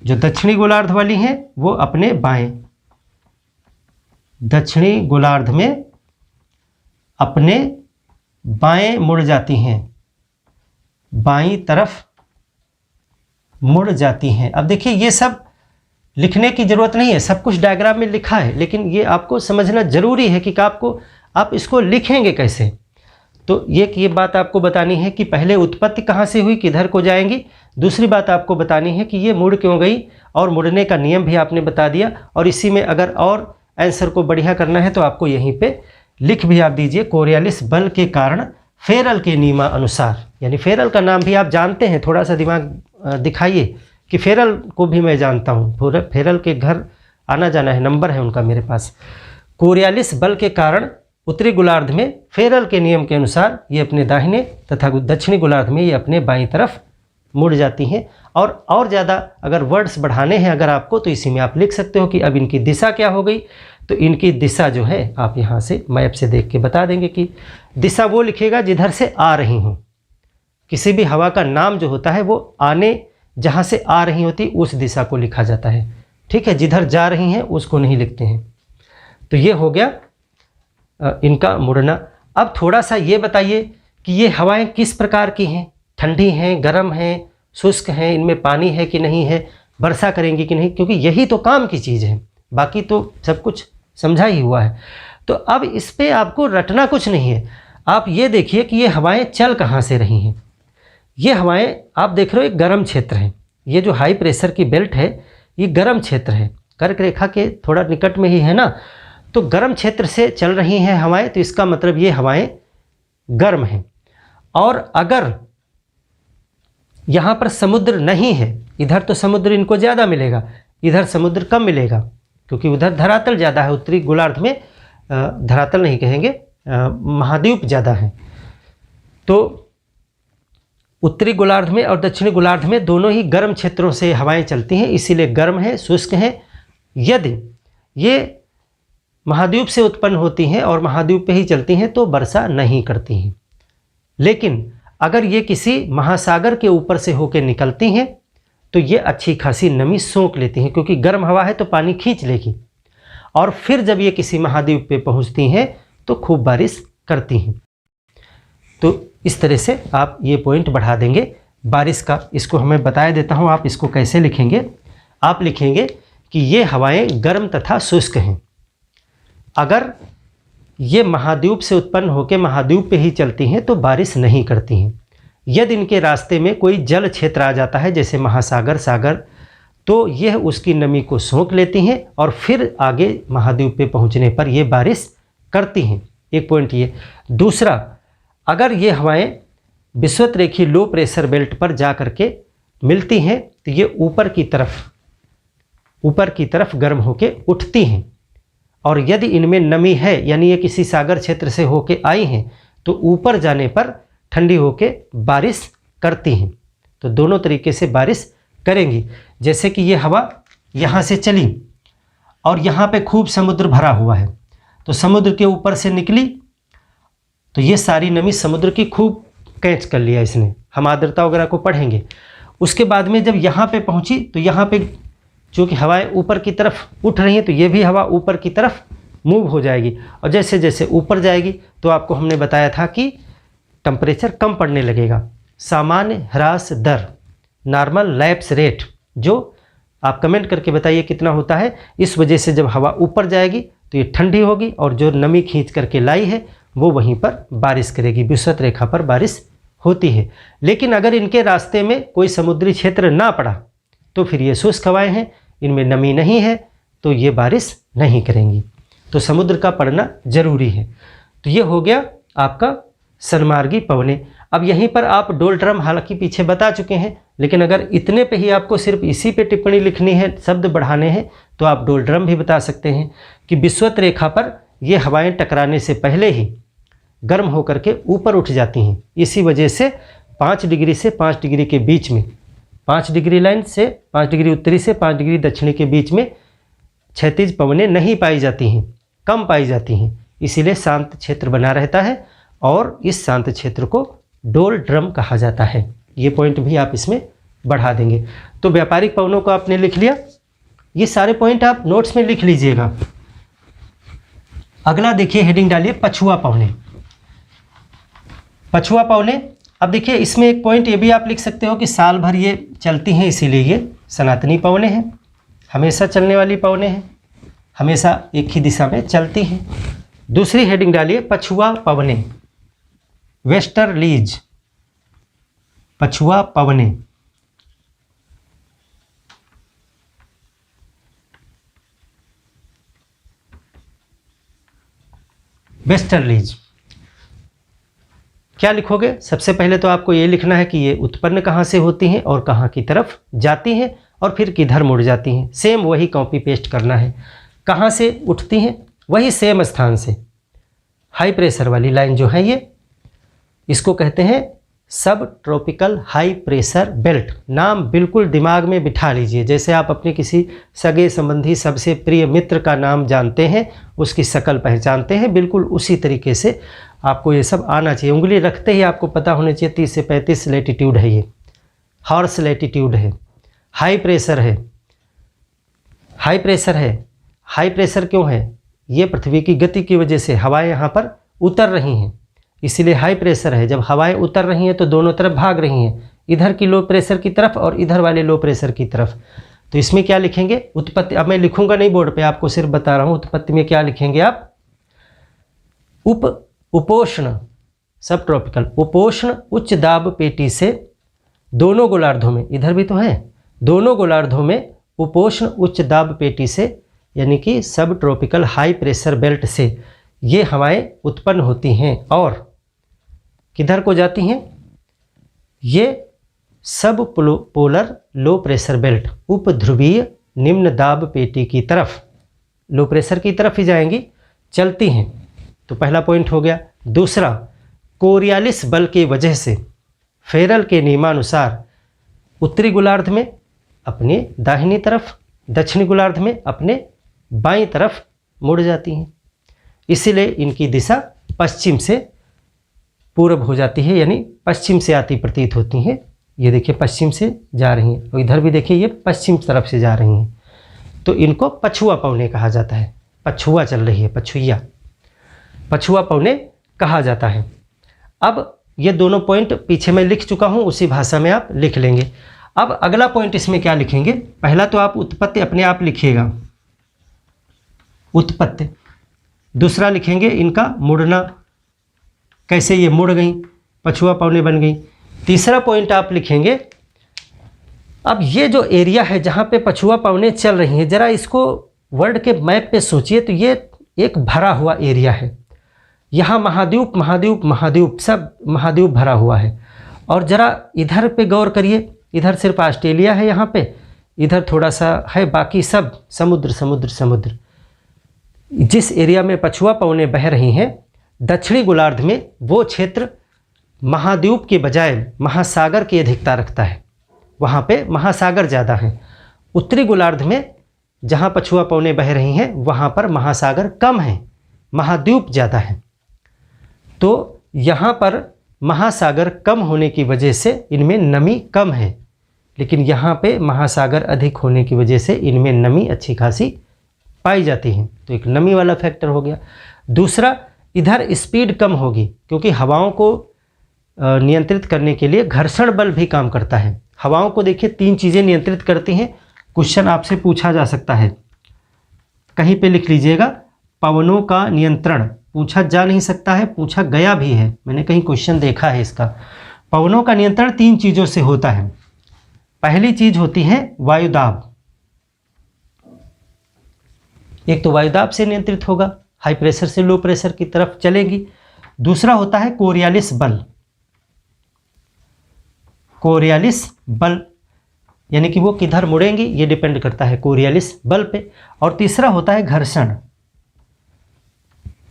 जो दक्षिणी गोलार्ध वाली हैं वो अपने बाएं। दक्षिणी गोलार्ध में अपने बाएं मुड़ जाती हैं, बाईं तरफ मुड़ जाती हैं। अब देखिए, ये सब लिखने की ज़रूरत नहीं है, सब कुछ डायग्राम में लिखा है, लेकिन ये आपको समझना ज़रूरी है कि आप इसको लिखेंगे कैसे। तो ये बात आपको बतानी है कि पहले उत्पत्ति कहाँ से हुई, किधर को जाएंगी। दूसरी बात आपको बतानी है कि ये मुड़ क्यों गई, और मुड़ने का नियम भी आपने बता दिया। और इसी में अगर और आंसर को बढ़िया करना है तो आपको यहीं पे लिख भी आप दीजिए, कोरियोलिस बल के कारण फेरल के नियमा अनुसार। यानी फेरल का नाम भी आप जानते हैं, थोड़ा सा दिमाग दिखाइए कि फेरल को भी मैं जानता हूँ, पूरा फेरल के घर आना जाना है, नंबर है उनका मेरे पास। कोरियोलिस बल के कारण उत्तरी गोलार्ध में फेरल के नियम के अनुसार ये अपने दाहिने तथा दक्षिणी गोलार्ध में ये अपने बाईं तरफ मुड़ जाती हैं। और ज़्यादा अगर वर्ड्स बढ़ाने हैं अगर आपको, तो इसी में आप लिख सकते हो कि अब इनकी दिशा क्या हो गई। तो इनकी दिशा जो है आप यहाँ से मैप से देख के बता देंगे कि दिशा वो लिखेगा जिधर से आ रही हूँ। किसी भी हवा का नाम जो होता है वो आने जहाँ से आ रही होती उस दिशा को लिखा जाता है, ठीक है। जिधर जा रही हैं उसको नहीं लिखते हैं। तो ये हो गया इनका मुड़ना। अब थोड़ा सा ये बताइए कि ये हवाएं किस प्रकार की हैं, ठंडी हैं, गर्म हैं, शुष्क हैं, इनमें पानी है कि नहीं है, वर्षा करेंगी कि नहीं, क्योंकि यही तो काम की चीज़ है, बाकी तो सब कुछ समझा ही हुआ है। तो अब इस पे आपको रटना कुछ नहीं है। आप ये देखिए कि ये हवाएं चल कहाँ से रही हैं। ये हवाएं आप देख रहे हो एक गर्म क्षेत्र है, ये जो हाई प्रेशर की बेल्ट है ये गर्म क्षेत्र है, कर्क रेखा के थोड़ा निकट में ही है ना। तो गर्म क्षेत्र से चल रही हैं हवाएं, तो इसका मतलब ये हवाएं गर्म हैं। और अगर यहाँ पर समुद्र नहीं है, इधर तो समुद्र इनको ज़्यादा मिलेगा, इधर समुद्र कम मिलेगा, क्योंकि उधर धरातल ज़्यादा है। उत्तरी गोलार्ध में धरातल नहीं कहेंगे, महाद्वीप ज़्यादा है। तो उत्तरी गोलार्ध में और दक्षिणी गोलार्ध में दोनों ही गर्म क्षेत्रों से हवाएं चलती हैं, इसीलिए गर्म है, शुष्क है। यदि ये महाद्वीप से उत्पन्न होती हैं और महाद्वीप पे ही चलती हैं तो वर्षा नहीं करती हैं। लेकिन अगर ये किसी महासागर के ऊपर से होकर निकलती हैं तो ये अच्छी खासी नमी सोख लेती हैं, क्योंकि गर्म हवा है तो पानी खींच लेगी। और फिर जब ये किसी महाद्वीप पे पहुंचती हैं तो खूब बारिश करती हैं। तो इस तरह से आप ये पॉइंट बढ़ा देंगे बारिश का। इसको हमें बताया देता हूँ, आप इसको कैसे लिखेंगे। आप लिखेंगे कि ये हवाएं गर्म तथा शुष्क हैं। अगर ये महाद्वीप से उत्पन्न होकर महाद्वीप पे ही चलती हैं तो बारिश नहीं करती हैं। यदि इनके रास्ते में कोई जल क्षेत्र आ जाता है जैसे महासागर, सागर, तो यह उसकी नमी को सोख लेती हैं और फिर आगे महाद्वीप पे पहुंचने पर ये बारिश करती हैं। एक पॉइंट ये। दूसरा, अगर ये हवाएं विषुवत-रेखीय लो प्रेशर बेल्ट पर जा कर के मिलती हैं तो ये ऊपर की तरफ गर्म होके उठती हैं। और यदि इनमें नमी है, यानी ये किसी सागर क्षेत्र से होके आई हैं, तो ऊपर जाने पर ठंडी होके बारिश करती हैं। तो दोनों तरीके से बारिश करेंगी। जैसे कि ये हवा यहाँ से चली और यहाँ पे खूब समुद्र भरा हुआ है, तो समुद्र के ऊपर से निकली तो ये सारी नमी समुद्र की खूब कैच कर लिया इसने। हम आर्द्रता वगैरह को पढ़ेंगे। उसके बाद में जब यहाँ पे पहुँची तो यहाँ पे चूँकि हवाएं ऊपर की तरफ उठ रही हैं तो ये भी हवा ऊपर की तरफ मूव हो जाएगी। और जैसे जैसे ऊपर जाएगी तो आपको हमने बताया था कि टेम्परेचर कम पड़ने लगेगा। सामान्य ह्रास दर, नॉर्मल लैप्स रेट, जो आप कमेंट करके बताइए कितना होता है। इस वजह से जब हवा ऊपर जाएगी तो ये ठंडी होगी और जो नमी खींच करके लाई है वो वहीं पर बारिश करेगी। विषुवत रेखा पर बारिश होती है। लेकिन अगर इनके रास्ते में कोई समुद्री क्षेत्र ना पड़ा तो फिर ये शुष्क हवाएँ हैं, इनमें नमी नहीं है, तो ये बारिश नहीं करेंगी। तो समुद्र का पड़ना जरूरी है। तो ये हो गया आपका सन्मार्गी पवनें। अब यहीं पर आप डोलड्रम हालांकि पीछे बता चुके हैं, लेकिन अगर इतने पे ही आपको सिर्फ इसी पे टिप्पणी लिखनी है, शब्द बढ़ाने हैं, तो आप डोलड्रम भी बता सकते हैं कि विषुवत रेखा पर ये हवाएं टकराने से पहले ही गर्म होकर के ऊपर उठ जाती हैं। इसी वजह से 5 डिग्री से 5 डिग्री के बीच में, 5 डिग्री लाइन से 5 डिग्री उत्तरी से 5 डिग्री दक्षिणी के बीच में क्षैतिज पवनें नहीं पाई जाती हैं, कम पाई जाती हैं। इसीलिए शांत क्षेत्र बना रहता है और इस शांत क्षेत्र को डोलड्रम कहा जाता है। ये पॉइंट भी आप इसमें बढ़ा देंगे। तो व्यापारिक पवनों को आपने लिख लिया। ये सारे पॉइंट आप नोट्स में लिख लीजिएगा। अगला देखिए, हेडिंग डालिए पछुआ पवनें। पछुआ पवनें, अब देखिए इसमें एक पॉइंट ये भी आप लिख सकते हो कि साल भर ये चलती हैं, इसीलिए ये सनातनी पवनें हैं, हमेशा चलने वाली पवनें हैं, हमेशा एक ही दिशा में चलती हैं। दूसरी हेडिंग डालिए पछुआ पवनें, वेस्टर्लीज पछुआ पवने, वेस्टर्लीज क्या लिखोगे? सबसे पहले तो आपको ये लिखना है कि ये उत्पन्न कहाँ से होती हैं और कहाँ की तरफ जाती हैं और फिर किधर मुड़ जाती हैं। सेम वही कॉपी पेस्ट करना है। कहाँ से उठती हैं? वही सेम स्थान से। हाई प्रेशर वाली लाइन जो है ये, इसको कहते हैं सब ट्रॉपिकल हाई प्रेशर बेल्ट। नाम बिल्कुल दिमाग में बिठा लीजिए। जैसे आप अपने किसी सगे संबंधी सबसे प्रिय मित्र का नाम जानते हैं, उसकी शक्ल पहचानते हैं, बिल्कुल उसी तरीके से आपको ये सब आना चाहिए। उंगली रखते ही आपको पता होना चाहिए 30 से 35 लैटिट्यूड है, ये हॉर्स लैटिट्यूड है, हाई प्रेशर है। हाई प्रेशर है, हाई प्रेशर क्यों है? ये पृथ्वी की गति की वजह से हवाएं यहाँ पर उतर रही हैं, इसीलिए हाई प्रेशर है। जब हवाएं उतर रही हैं तो दोनों तरफ भाग रही हैं, इधर की लो प्रेशर की तरफ और इधर वाले लो प्रेशर की तरफ। तो इसमें क्या लिखेंगे? उत्पत्ति। अब मैं लिखूंगा नहीं बोर्ड पे, आपको सिर्फ बता रहा हूँ। उत्पत्ति में क्या लिखेंगे आप? उपोष्ण सब ट्रॉपिकल उपोष्ण उच्च दाब पेटी से दोनों गोलार्धों में, इधर भी तो है, दोनों गोलार्धों में उपोष्ण उच्च दाब पेटी से यानी कि सब ट्रॉपिकल हाई प्रेशर बेल्ट से ये हवाएं उत्पन्न होती हैं और किधर को जाती हैं? ये सब पोलर लो प्रेशर बेल्ट उपध्रुवीय निम्न दाब पेटी की तरफ, लो प्रेशर की तरफ ही जाएंगी, चलती हैं। तो पहला पॉइंट हो गया। दूसरा, कोरियालिस बल की वजह से फेरल के नियमानुसार उत्तरी गोलार्ध में अपने दाहिनी तरफ, दक्षिणी गोलार्ध में अपने बाईं तरफ मुड़ जाती हैं। इसीलिए इनकी दिशा पश्चिम से पूर्व हो जाती है, यानी पश्चिम से आती प्रतीत होती हैं। ये देखिए पश्चिम से जा रही हैं और इधर भी देखिए ये पश्चिम तरफ से जा रही हैं। तो इनको पछुआ पवने कहा जाता है। पछुआ चल रही है, पछुइया, पछुआ पवने कहा जाता है। अब ये दोनों पॉइंट पीछे मैं लिख चुका हूँ, उसी भाषा में आप लिख लेंगे। अब अगला पॉइंट इसमें क्या लिखेंगे? पहला तो आप उत्पत्ति अपने आप लिखिएगा, उत्पत्ति। दूसरा लिखेंगे इनका मुड़ना, कैसे ये मुड़ गई, पछुआ पवने बन गई। तीसरा पॉइंट आप लिखेंगे, अब ये जो एरिया है जहाँ पे पछुआ पवने चल रही हैं, ज़रा इसको वर्ल्ड के मैप पे सोचिए तो ये एक भरा हुआ एरिया है। यहाँ महाद्वीप महाद्वीप महाद्वीप सब महाद्वीप भरा हुआ है। और ज़रा इधर पे गौर करिए, इधर सिर्फ ऑस्ट्रेलिया है, यहाँ पे इधर थोड़ा सा है, बाकी सब समुद्र समुद्र समुद्र। जिस एरिया में पछुआ पवने बह रही हैं, दक्षिणी गोलार्ध में वो क्षेत्र महाद्वीप के बजाय महासागर की अधिकता रखता है, वहाँ पे महासागर ज़्यादा हैं। उत्तरी गोलार्ध में जहाँ पछुआ पवने बह रही हैं वहाँ पर महासागर कम है, महाद्वीप ज़्यादा है। तो यहाँ पर महासागर कम होने की वजह से इनमें नमी कम है, लेकिन यहाँ पे महासागर अधिक होने की वजह से इनमें नमी अच्छी खासी पाई जाती है। तो एक नमी वाला फैक्टर हो गया। दूसरा, इधर स्पीड कम होगी क्योंकि हवाओं को नियंत्रित करने के लिए घर्षण बल भी काम करता है। हवाओं को देखिए 3 चीज़ें नियंत्रित करती हैं। क्वेश्चन आपसे पूछा जा सकता है, कहीं पे लिख लीजिएगा, पवनों का नियंत्रण। पूछा जा नहीं सकता है, पूछा गया भी है, मैंने कहीं क्वेश्चन देखा है इसका। पवनों का नियंत्रण 3 चीज़ों से होता है। पहली चीज़ होती है वायुदाब। एक तो वायुदाब से नियंत्रित होगा, हाई प्रेशर से लो प्रेशर की तरफ चलेगी। दूसरा होता है कोरियालिस बल। कोरियालिस बल यानी कि वो किधर मुड़ेंगी ये डिपेंड करता है कोरियालिस बल पे। और तीसरा होता है घर्षण।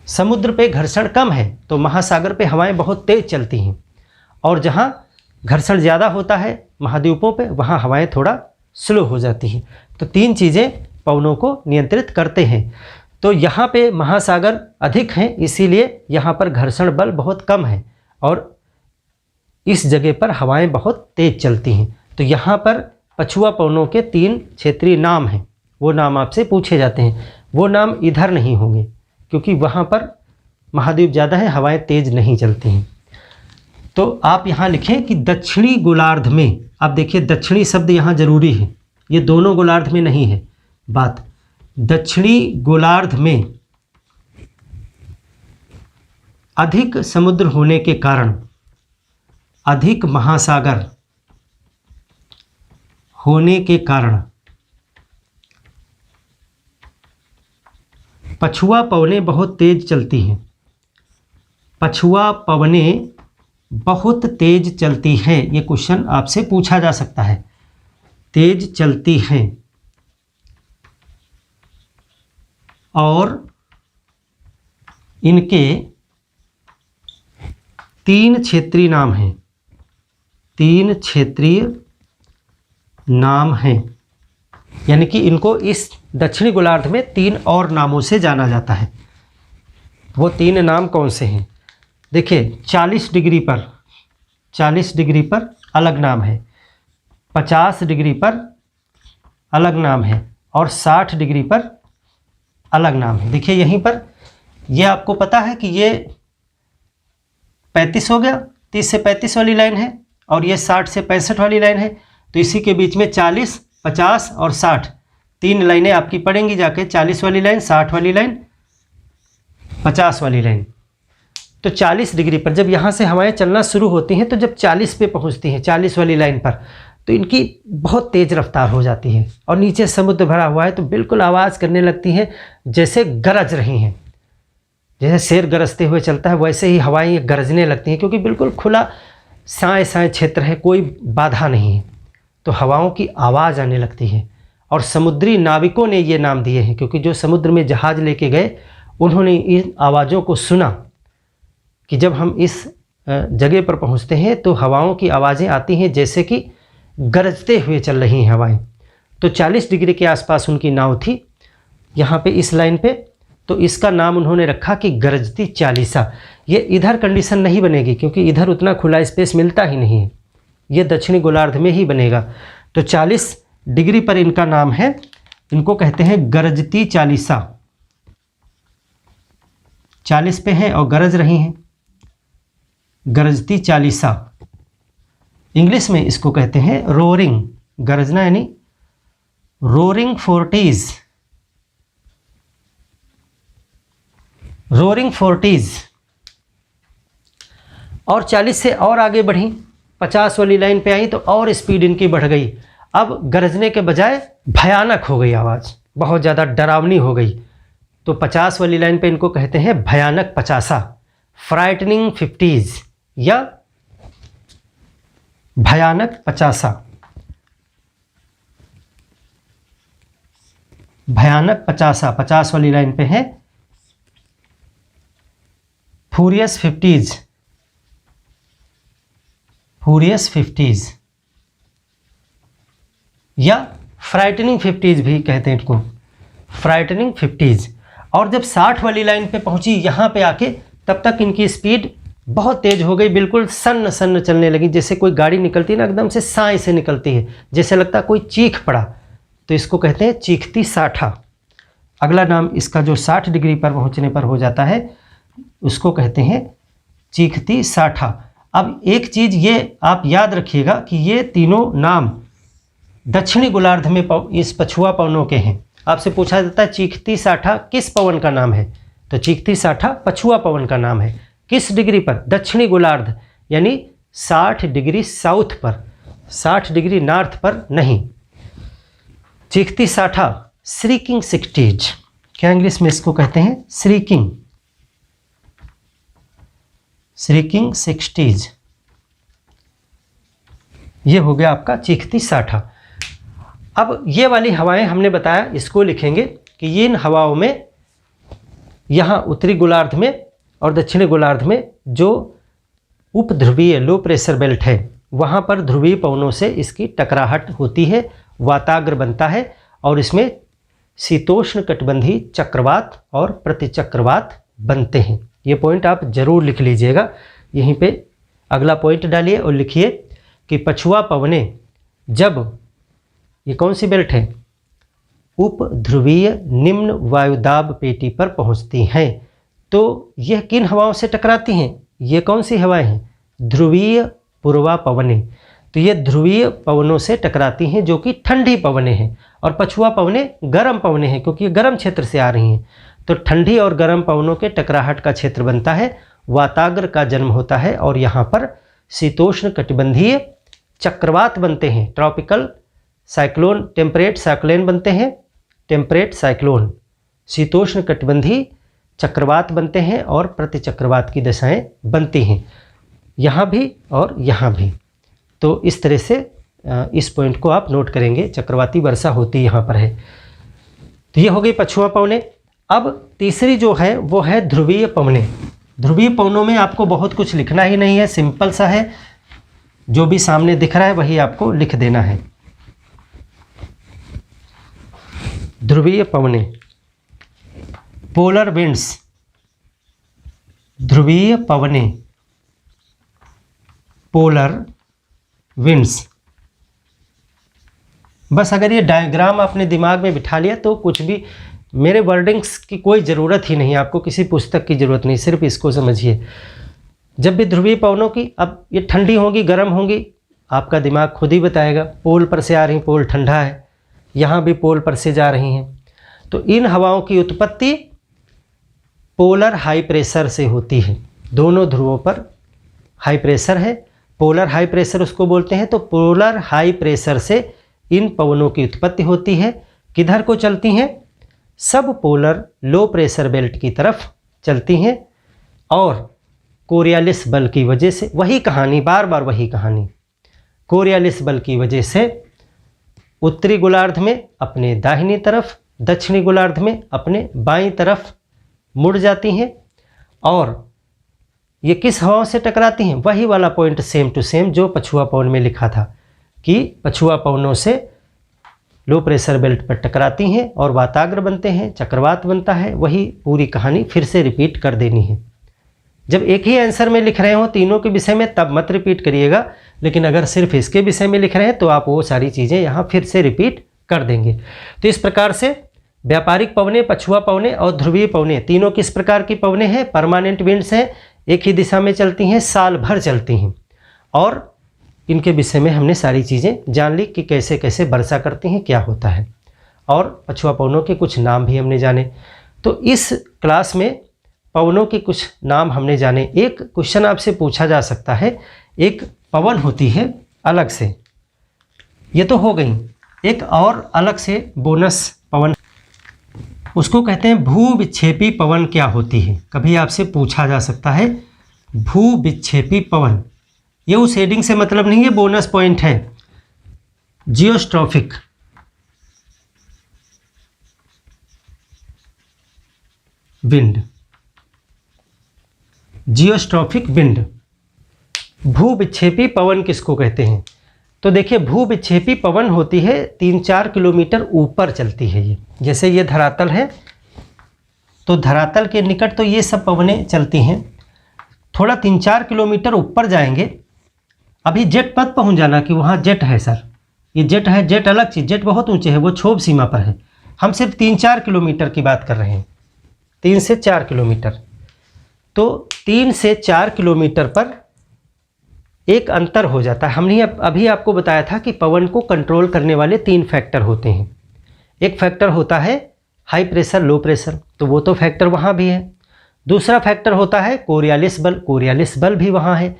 समुद्र पे घर्षण कम है तो महासागर पे हवाएं बहुत तेज चलती हैं, और जहाँ घर्षण ज़्यादा होता है महाद्वीपों पे वहाँ हवाएं थोड़ा स्लो हो जाती हैं। तो 3 चीज़ें पवनों को नियंत्रित करते हैं। तो यहाँ पे महासागर अधिक हैं, इसीलिए यहाँ पर घर्षण बल बहुत कम है और इस जगह पर हवाएं बहुत तेज चलती हैं। तो यहाँ पर पछुआ पवनों के 3 क्षेत्रीय नाम हैं, वो नाम आपसे पूछे जाते हैं। वो नाम इधर नहीं होंगे क्योंकि वहाँ पर महाद्वीप ज़्यादा है, हवाएं तेज नहीं चलती हैं। तो आप यहाँ लिखें कि दक्षिणी गोलार्ध में, आप देखिए दक्षिणी शब्द यहाँ जरूरी है, ये दोनों गोलार्ध में नहीं है बात। दक्षिणी गोलार्ध में अधिक समुद्र होने के कारण अधिक महासागर होने के कारण पछुआ पवनें बहुत तेज चलती हैं। पछुआ पवनें बहुत तेज चलती हैं, ये क्वेश्चन आपसे पूछा जा सकता है। तेज चलती हैं और इनके 3 क्षेत्रीय नाम हैं। 3 क्षेत्रीय नाम हैं, यानी कि इनको इस दक्षिणी गोलार्ध में 3 और नामों से जाना जाता है। वो 3 नाम कौन से हैं? देखिए, 40 डिग्री पर अलग नाम है, 50 डिग्री पर अलग नाम है और 60 डिग्री पर अलग नाम है। देखिए यहीं पर ये आपको पता है कि ये 35 हो गया, 30 से 35 वाली लाइन है और ये 60 से 65 वाली लाइन है। तो इसी के बीच में 40, 50 और 60 3 लाइनें आपकी पड़ेंगी जाके, 40 वाली लाइन, 60 वाली लाइन, 50 वाली लाइन। तो 40 डिग्री पर जब यहाँ से हवाएं चलना शुरू होती हैं, तो जब 40 पे पहुँचती हैं, 40 वाली लाइन पर, तो इनकी बहुत तेज़ रफ्तार हो जाती है और नीचे समुद्र भरा हुआ है तो बिल्कुल आवाज़ करने लगती हैं जैसे गरज रही हैं। जैसे शेर गरजते हुए चलता है वैसे ही हवाएं ये गरजने लगती हैं, क्योंकि बिल्कुल खुला साए साए क्षेत्र है, कोई बाधा नहीं है, तो हवाओं की आवाज़ आने लगती है। और समुद्री नाविकों ने ये नाम दिए हैं, क्योंकि जो समुद्र में जहाज़ लेके गए उन्होंने इन आवाज़ों को सुना कि जब हम इस जगह पर पहुंचते हैं तो हवाओं की आवाज़ें आती हैं जैसे कि गरजते हुए चल रही हैं हवाएं। तो 40 डिग्री के आसपास उनकी नाव थी यहाँ पे इस लाइन पे, तो इसका नाम उन्होंने रखा कि गरजती चालीसा। ये इधर कंडीशन नहीं बनेगी क्योंकि इधर उतना खुला स्पेस मिलता ही नहीं है, ये दक्षिणी गोलार्ध में ही बनेगा। तो 40 डिग्री पर इनका नाम है, इनको कहते हैं गरजती चालीसा। 40 पे हैं और गरज रही हैं, गरजती चालीसा। इंग्लिश में इसको कहते हैं रोरिंग, गरजना यानी रोरिंग 40s, रोरिंग 40s। और 40 से और आगे बढ़ी, 50 वाली लाइन पे आई तो और स्पीड इनकी बढ़ गई। अब गरजने के बजाय भयानक हो गई आवाज़, बहुत ज़्यादा डरावनी हो गई। तो 50 वाली लाइन पे इनको कहते हैं भयानक 50, फ्राइटनिंग 50s या भयानक 50। भयानक 50, 50 वाली लाइन पे है फ्यूरियस 50s, फ्यूरियस 50s या फ्राइटनिंग 50s भी कहते हैं इनको, फ्राइटनिंग 50s। और जब 60 वाली लाइन पे पहुंची यहाँ पे आके, तब तक इनकी स्पीड बहुत तेज़ हो गई, बिल्कुल सन्न सन्न चलने लगी, जैसे कोई गाड़ी निकलती है ना एकदम से साए से निकलती है, जैसे लगता है कोई चीख पड़ा। तो इसको कहते हैं चीखती साठा। अगला नाम इसका जो 60 डिग्री पर पहुंचने पर हो जाता है उसको कहते हैं चीखती साठा। अब एक चीज़ ये आप याद रखिएगा कि ये तीनों नाम दक्षिणी गोलार्ध में इस पछुआ पवनों के हैं। आपसे पूछा जाता है चीखती साठा किस पवन का नाम है, तो चीखती साठा पछुआ पवन का नाम है। किस डिग्री पर? दक्षिणी गोलार्ध यानी 60 डिग्री साउथ पर, 60 डिग्री नॉर्थ पर नहीं। चीखती साठा श्रीकिंग 60s, क्या इंग्लिश में इसको कहते हैं? Shrieking, shrieking 60s। ये हो गया आपका चीखती साठा। अब ये वाली हवाएं हमने बताया, इसको लिखेंगे कि ये इन हवाओं में यहाँ उत्तरी गोलार्ध में और दक्षिणी गोलार्ध में जो उपध्रुवीय लो प्रेशर बेल्ट है वहाँ पर ध्रुवीय पवनों से इसकी टकराहट होती है, वाताग्र बनता है और इसमें शीतोष्ण कटिबंधीय चक्रवात और प्रतिचक्रवात बनते हैं। ये पॉइंट आप जरूर लिख लीजिएगा। यहीं पे अगला पॉइंट डालिए और लिखिए कि पछुआ पवनें जब, ये कौन सी बेल्ट है? उपध्रुवीय निम्न वायुदाब पेटी पर पहुंचती हैं तो यह किन हवाओं से टकराती हैं? ये कौन सी हवाएं हैं? ध्रुवीय पूर्वा पवनें। तो ये ध्रुवीय पवनों से टकराती हैं जो कि ठंडी पवनें हैं, और पछुआ पवनें गर्म पवनें हैं क्योंकि ये गर्म क्षेत्र से आ रही हैं। तो ठंडी और गर्म पवनों के टकराहट का क्षेत्र बनता है, वाताग्र का जन्म होता है और यहाँ पर शीतोष्ण कटिबंधीय चक्रवात बनते हैं। ट्रॉपिकल साइक्लोन, टेम्परेट साइक्लोन बनते हैं, टेम्परेट साइक्लोन शीतोष्ण कटिबंधीय चक्रवात बनते हैं और प्रतिचक्रवात की दशाएं बनती हैं, यहाँ भी और यहाँ भी। तो इस तरह से इस पॉइंट को आप नोट करेंगे, चक्रवाती वर्षा होती यहाँ पर है। तो ये हो गई पछुआ पवनें। अब तीसरी जो है वो है ध्रुवीय पवनें। ध्रुवीय पवनों में आपको बहुत कुछ लिखना ही नहीं है, सिंपल सा है, जो भी सामने दिख रहा है वही आपको लिख देना है। ध्रुवीय पवनें, पोलर विंड्स, ध्रुवीय पवनें, पोलर विंड्स। बस अगर ये डायग्राम आपने दिमाग में बिठा लिया तो कुछ भी, मेरे वर्डिंग्स की कोई ज़रूरत ही नहीं, आपको किसी पुस्तक की ज़रूरत नहीं, सिर्फ इसको समझिए। जब भी ध्रुवीय पवनों की, अब ये ठंडी होंगी गर्म होंगी, आपका दिमाग खुद ही बताएगा। पोल पर से आ रही, पोल ठंडा है, यहाँ भी पोल पर से जा रही हैं, तो इन हवाओं की उत्पत्ति पोलर हाई प्रेशर से होती है। दोनों ध्रुवों पर हाई प्रेशर है, पोलर हाई प्रेशर उसको बोलते हैं। तो पोलर हाई प्रेशर से इन पवनों की उत्पत्ति होती है। किधर को चलती हैं? सब पोलर लो प्रेशर बेल्ट की तरफ चलती हैं और कोरियालिस बल की वजह से, वही कहानी, बार बार वही कहानी, कोरियालिस बल की वजह से उत्तरी गोलार्ध में अपने दाहिनी तरफ, दक्षिणी गोलार्ध में अपने बाईं तरफ मुड़ जाती हैं। और ये किस हवाओं से टकराती हैं? वही वाला पॉइंट सेम टू सेम जो पछुआ पवन में लिखा था कि पछुआ पवनों से लो प्रेशर बेल्ट पर टकराती हैं और वाताग्र बनते हैं, चक्रवात बनता है। वही पूरी कहानी फिर से रिपीट कर देनी है। जब एक ही आंसर में लिख रहे हो तीनों के विषय में तब मत रिपीट करिएगा, लेकिन अगर सिर्फ इसके विषय में लिख रहे हैं तो आप वो सारी चीज़ें यहाँ फिर से रिपीट कर देंगे। तो इस प्रकार से व्यापारिक पवनें, पछुआ पवनें और ध्रुवीय पवनें, तीनों किस प्रकार की पवनें हैं? परमानेंट विंड्स हैं, एक ही दिशा में चलती हैं, साल भर चलती हैं। और इनके विषय में हमने सारी चीज़ें जान ली कि कैसे कैसे वर्षा करती हैं, क्या होता है, और पछुआ पवनों के कुछ नाम भी हमने जाने। तो इस क्लास में पवनों के कुछ नाम हमने जाने। एक क्वेश्चन आपसे पूछा जा सकता है, एक पवन होती है अलग से, ये तो हो गई, एक और अलग से बोनस पवन, उसको कहते हैं भू विक्षेपी पवन। क्या होती है? कभी आपसे पूछा जा सकता है भू विक्षेपी पवन। ये उस हेडिंग से मतलब नहीं है, बोनस पॉइंट है। Geostrophic wind, geostrophic wind. भू विक्षेपी पवन किसको कहते हैं? तो देखिए, भू विक्षेपी पवन होती है 3-4 किलोमीटर ऊपर चलती है। ये जैसे ये धरातल है तो धरातल के निकट तो ये सब पवनें चलती हैं। थोड़ा 3-4 किलोमीटर ऊपर जाएंगे, अभी जेट मत पहुंच जाना कि वहाँ जेट है सर, ये जेट है, जेट अलग चीज़, जेट बहुत ऊंचे है, वो क्षोभ सीमा पर है। हम सिर्फ 3-4 किलोमीटर की बात कर रहे हैं, 3 से 4 किलोमीटर। तो 3 से 4 किलोमीटर पर एक अंतर हो जाता है। हमने अभी आपको बताया था कि पवन को कंट्रोल करने वाले 3 फैक्टर होते हैं। एक फैक्टर होता है हाई प्रेशर, लो प्रेशर, तो वो तो फैक्टर वहाँ भी है। दूसरा फैक्टर होता है कोरियालिस बल, कोरियालिस बल भी वहाँ है।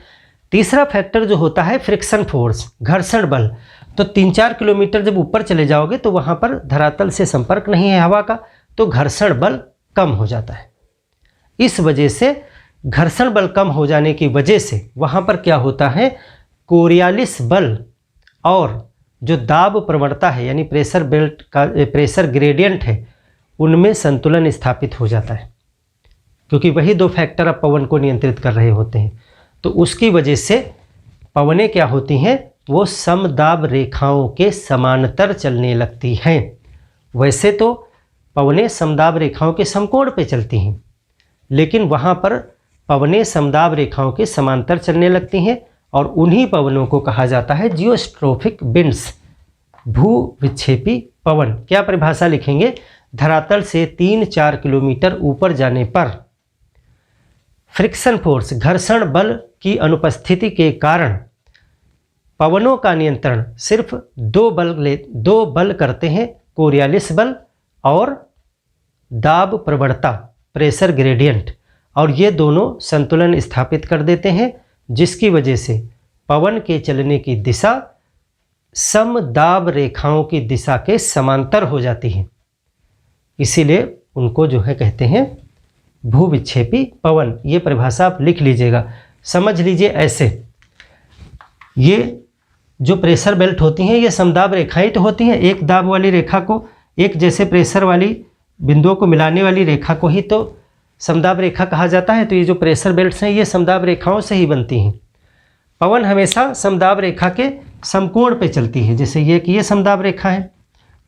तीसरा फैक्टर जो होता है फ्रिक्शन फोर्स, घर्षण बल। तो 3-4 किलोमीटर जब ऊपर चले जाओगे तो वहाँ पर धरातल से संपर्क नहीं है हवा का, तो घर्षण बल कम हो जाता है। इस वजह से घर्षण बल कम हो जाने की वजह से वहाँ पर क्या होता है, कोरियालिस बल और जो दाब प्रवणता है यानी प्रेशर बेल्ट का प्रेशर ग्रेडियंट है, उनमें संतुलन स्थापित हो जाता है, क्योंकि वही 2 फैक्टर अब पवन को नियंत्रित कर रहे होते हैं। तो उसकी वजह से पवनें क्या होती हैं, वो समदाब रेखाओं के समांतर चलने लगती हैं। वैसे तो पवनें समदाब रेखाओं के समकोण पे चलती हैं, लेकिन वहाँ पर पवनें समदाब रेखाओं के समांतर चलने लगती हैं और उन्हीं पवनों को कहा जाता है जियोस्ट्रोफिक विंड्स, भू विक्षेपी पवन। क्या परिभाषा लिखेंगे? धरातल से 3-4 किलोमीटर ऊपर जाने पर फ्रिक्शन फोर्स, घर्षण बल की अनुपस्थिति के कारण पवनों का नियंत्रण सिर्फ 2 बल करते हैं, कोरियालिस बल और दाब प्रवणता, प्रेशर ग्रेडियंट, और ये दोनों संतुलन स्थापित कर देते हैं, जिसकी वजह से पवन के चलने की दिशा समदाब रेखाओं की दिशा के समांतर हो जाती है, इसीलिए उनको जो है कहते हैं भूविक्षेपी पवन। ये परिभाषा आप लिख लीजिएगा, समझ लीजिए ऐसे। ये जो प्रेशर बेल्ट होती हैं ये समदाब रेखाएं तो होती हैं, एक दाब वाली रेखा को, एक जैसे प्रेशर वाली बिंदुओं को मिलाने वाली रेखा को ही तो समदाब रेखा कहा जाता है। तो ये जो प्रेशर बेल्ट्स हैं ये समदाब रेखाओं से ही बनती हैं। पवन हमेशा समदाब रेखा के समकोण पे चलती है, जैसे ये कि ये समदाब रेखा है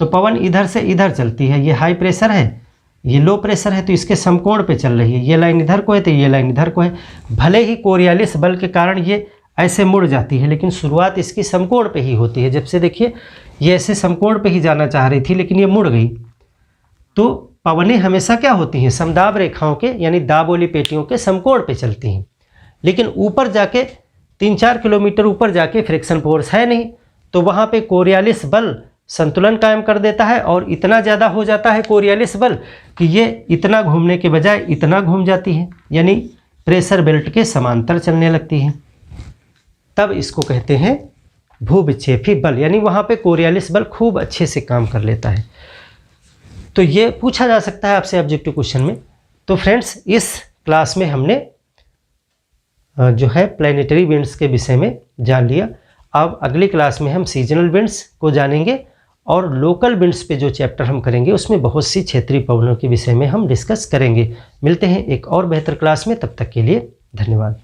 तो पवन इधर से इधर चलती है, ये हाई प्रेशर है, ये लो प्रेशर है, तो इसके समकोण पे चल रही है। ये लाइन इधर को है तो ये लाइन इधर को है। भले ही कोरियालिस बल के कारण ये ऐसे मुड़ जाती है, लेकिन शुरुआत इसकी समकोण पे ही होती है। जब से देखिए ये ऐसे समकोण पे ही जाना चाह रही थी लेकिन ये मुड़ गई। तो पवनें हमेशा क्या होती हैं, समदाब रेखाओं के यानी दाब वाली पेटियों के समकोण पे चलती हैं। लेकिन ऊपर जाके 3-4 किलोमीटर ऊपर जाके फ्रिक्शन फोर्स है नहीं, तो वहाँ पे कोरियालिस बल संतुलन कायम कर देता है और इतना ज़्यादा हो जाता है कोरियालिस बल कि ये इतना घूमने के बजाय इतना घूम जाती है, यानी प्रेशर बेल्ट के समांतर चलने लगती है। तब इसको कहते हैं भूविक्षेपी बल, यानी वहाँ पे कोरियालिस बल खूब अच्छे से काम कर लेता है। तो ये पूछा जा सकता है आपसे ऑब्जेक्टिव क्वेश्चन में। तो फ्रेंड्स, इस क्लास में हमने जो है प्लैनेटरी विंड्स के विषय में जान लिया। अब अगली क्लास में हम सीजनल विंड्स को जानेंगे और लोकल विंड्स पे जो चैप्टर हम करेंगे उसमें बहुत सी क्षेत्रीय पवनों के विषय में हम डिस्कस करेंगे। मिलते हैं एक और बेहतर क्लास में, तब तक के लिए धन्यवाद।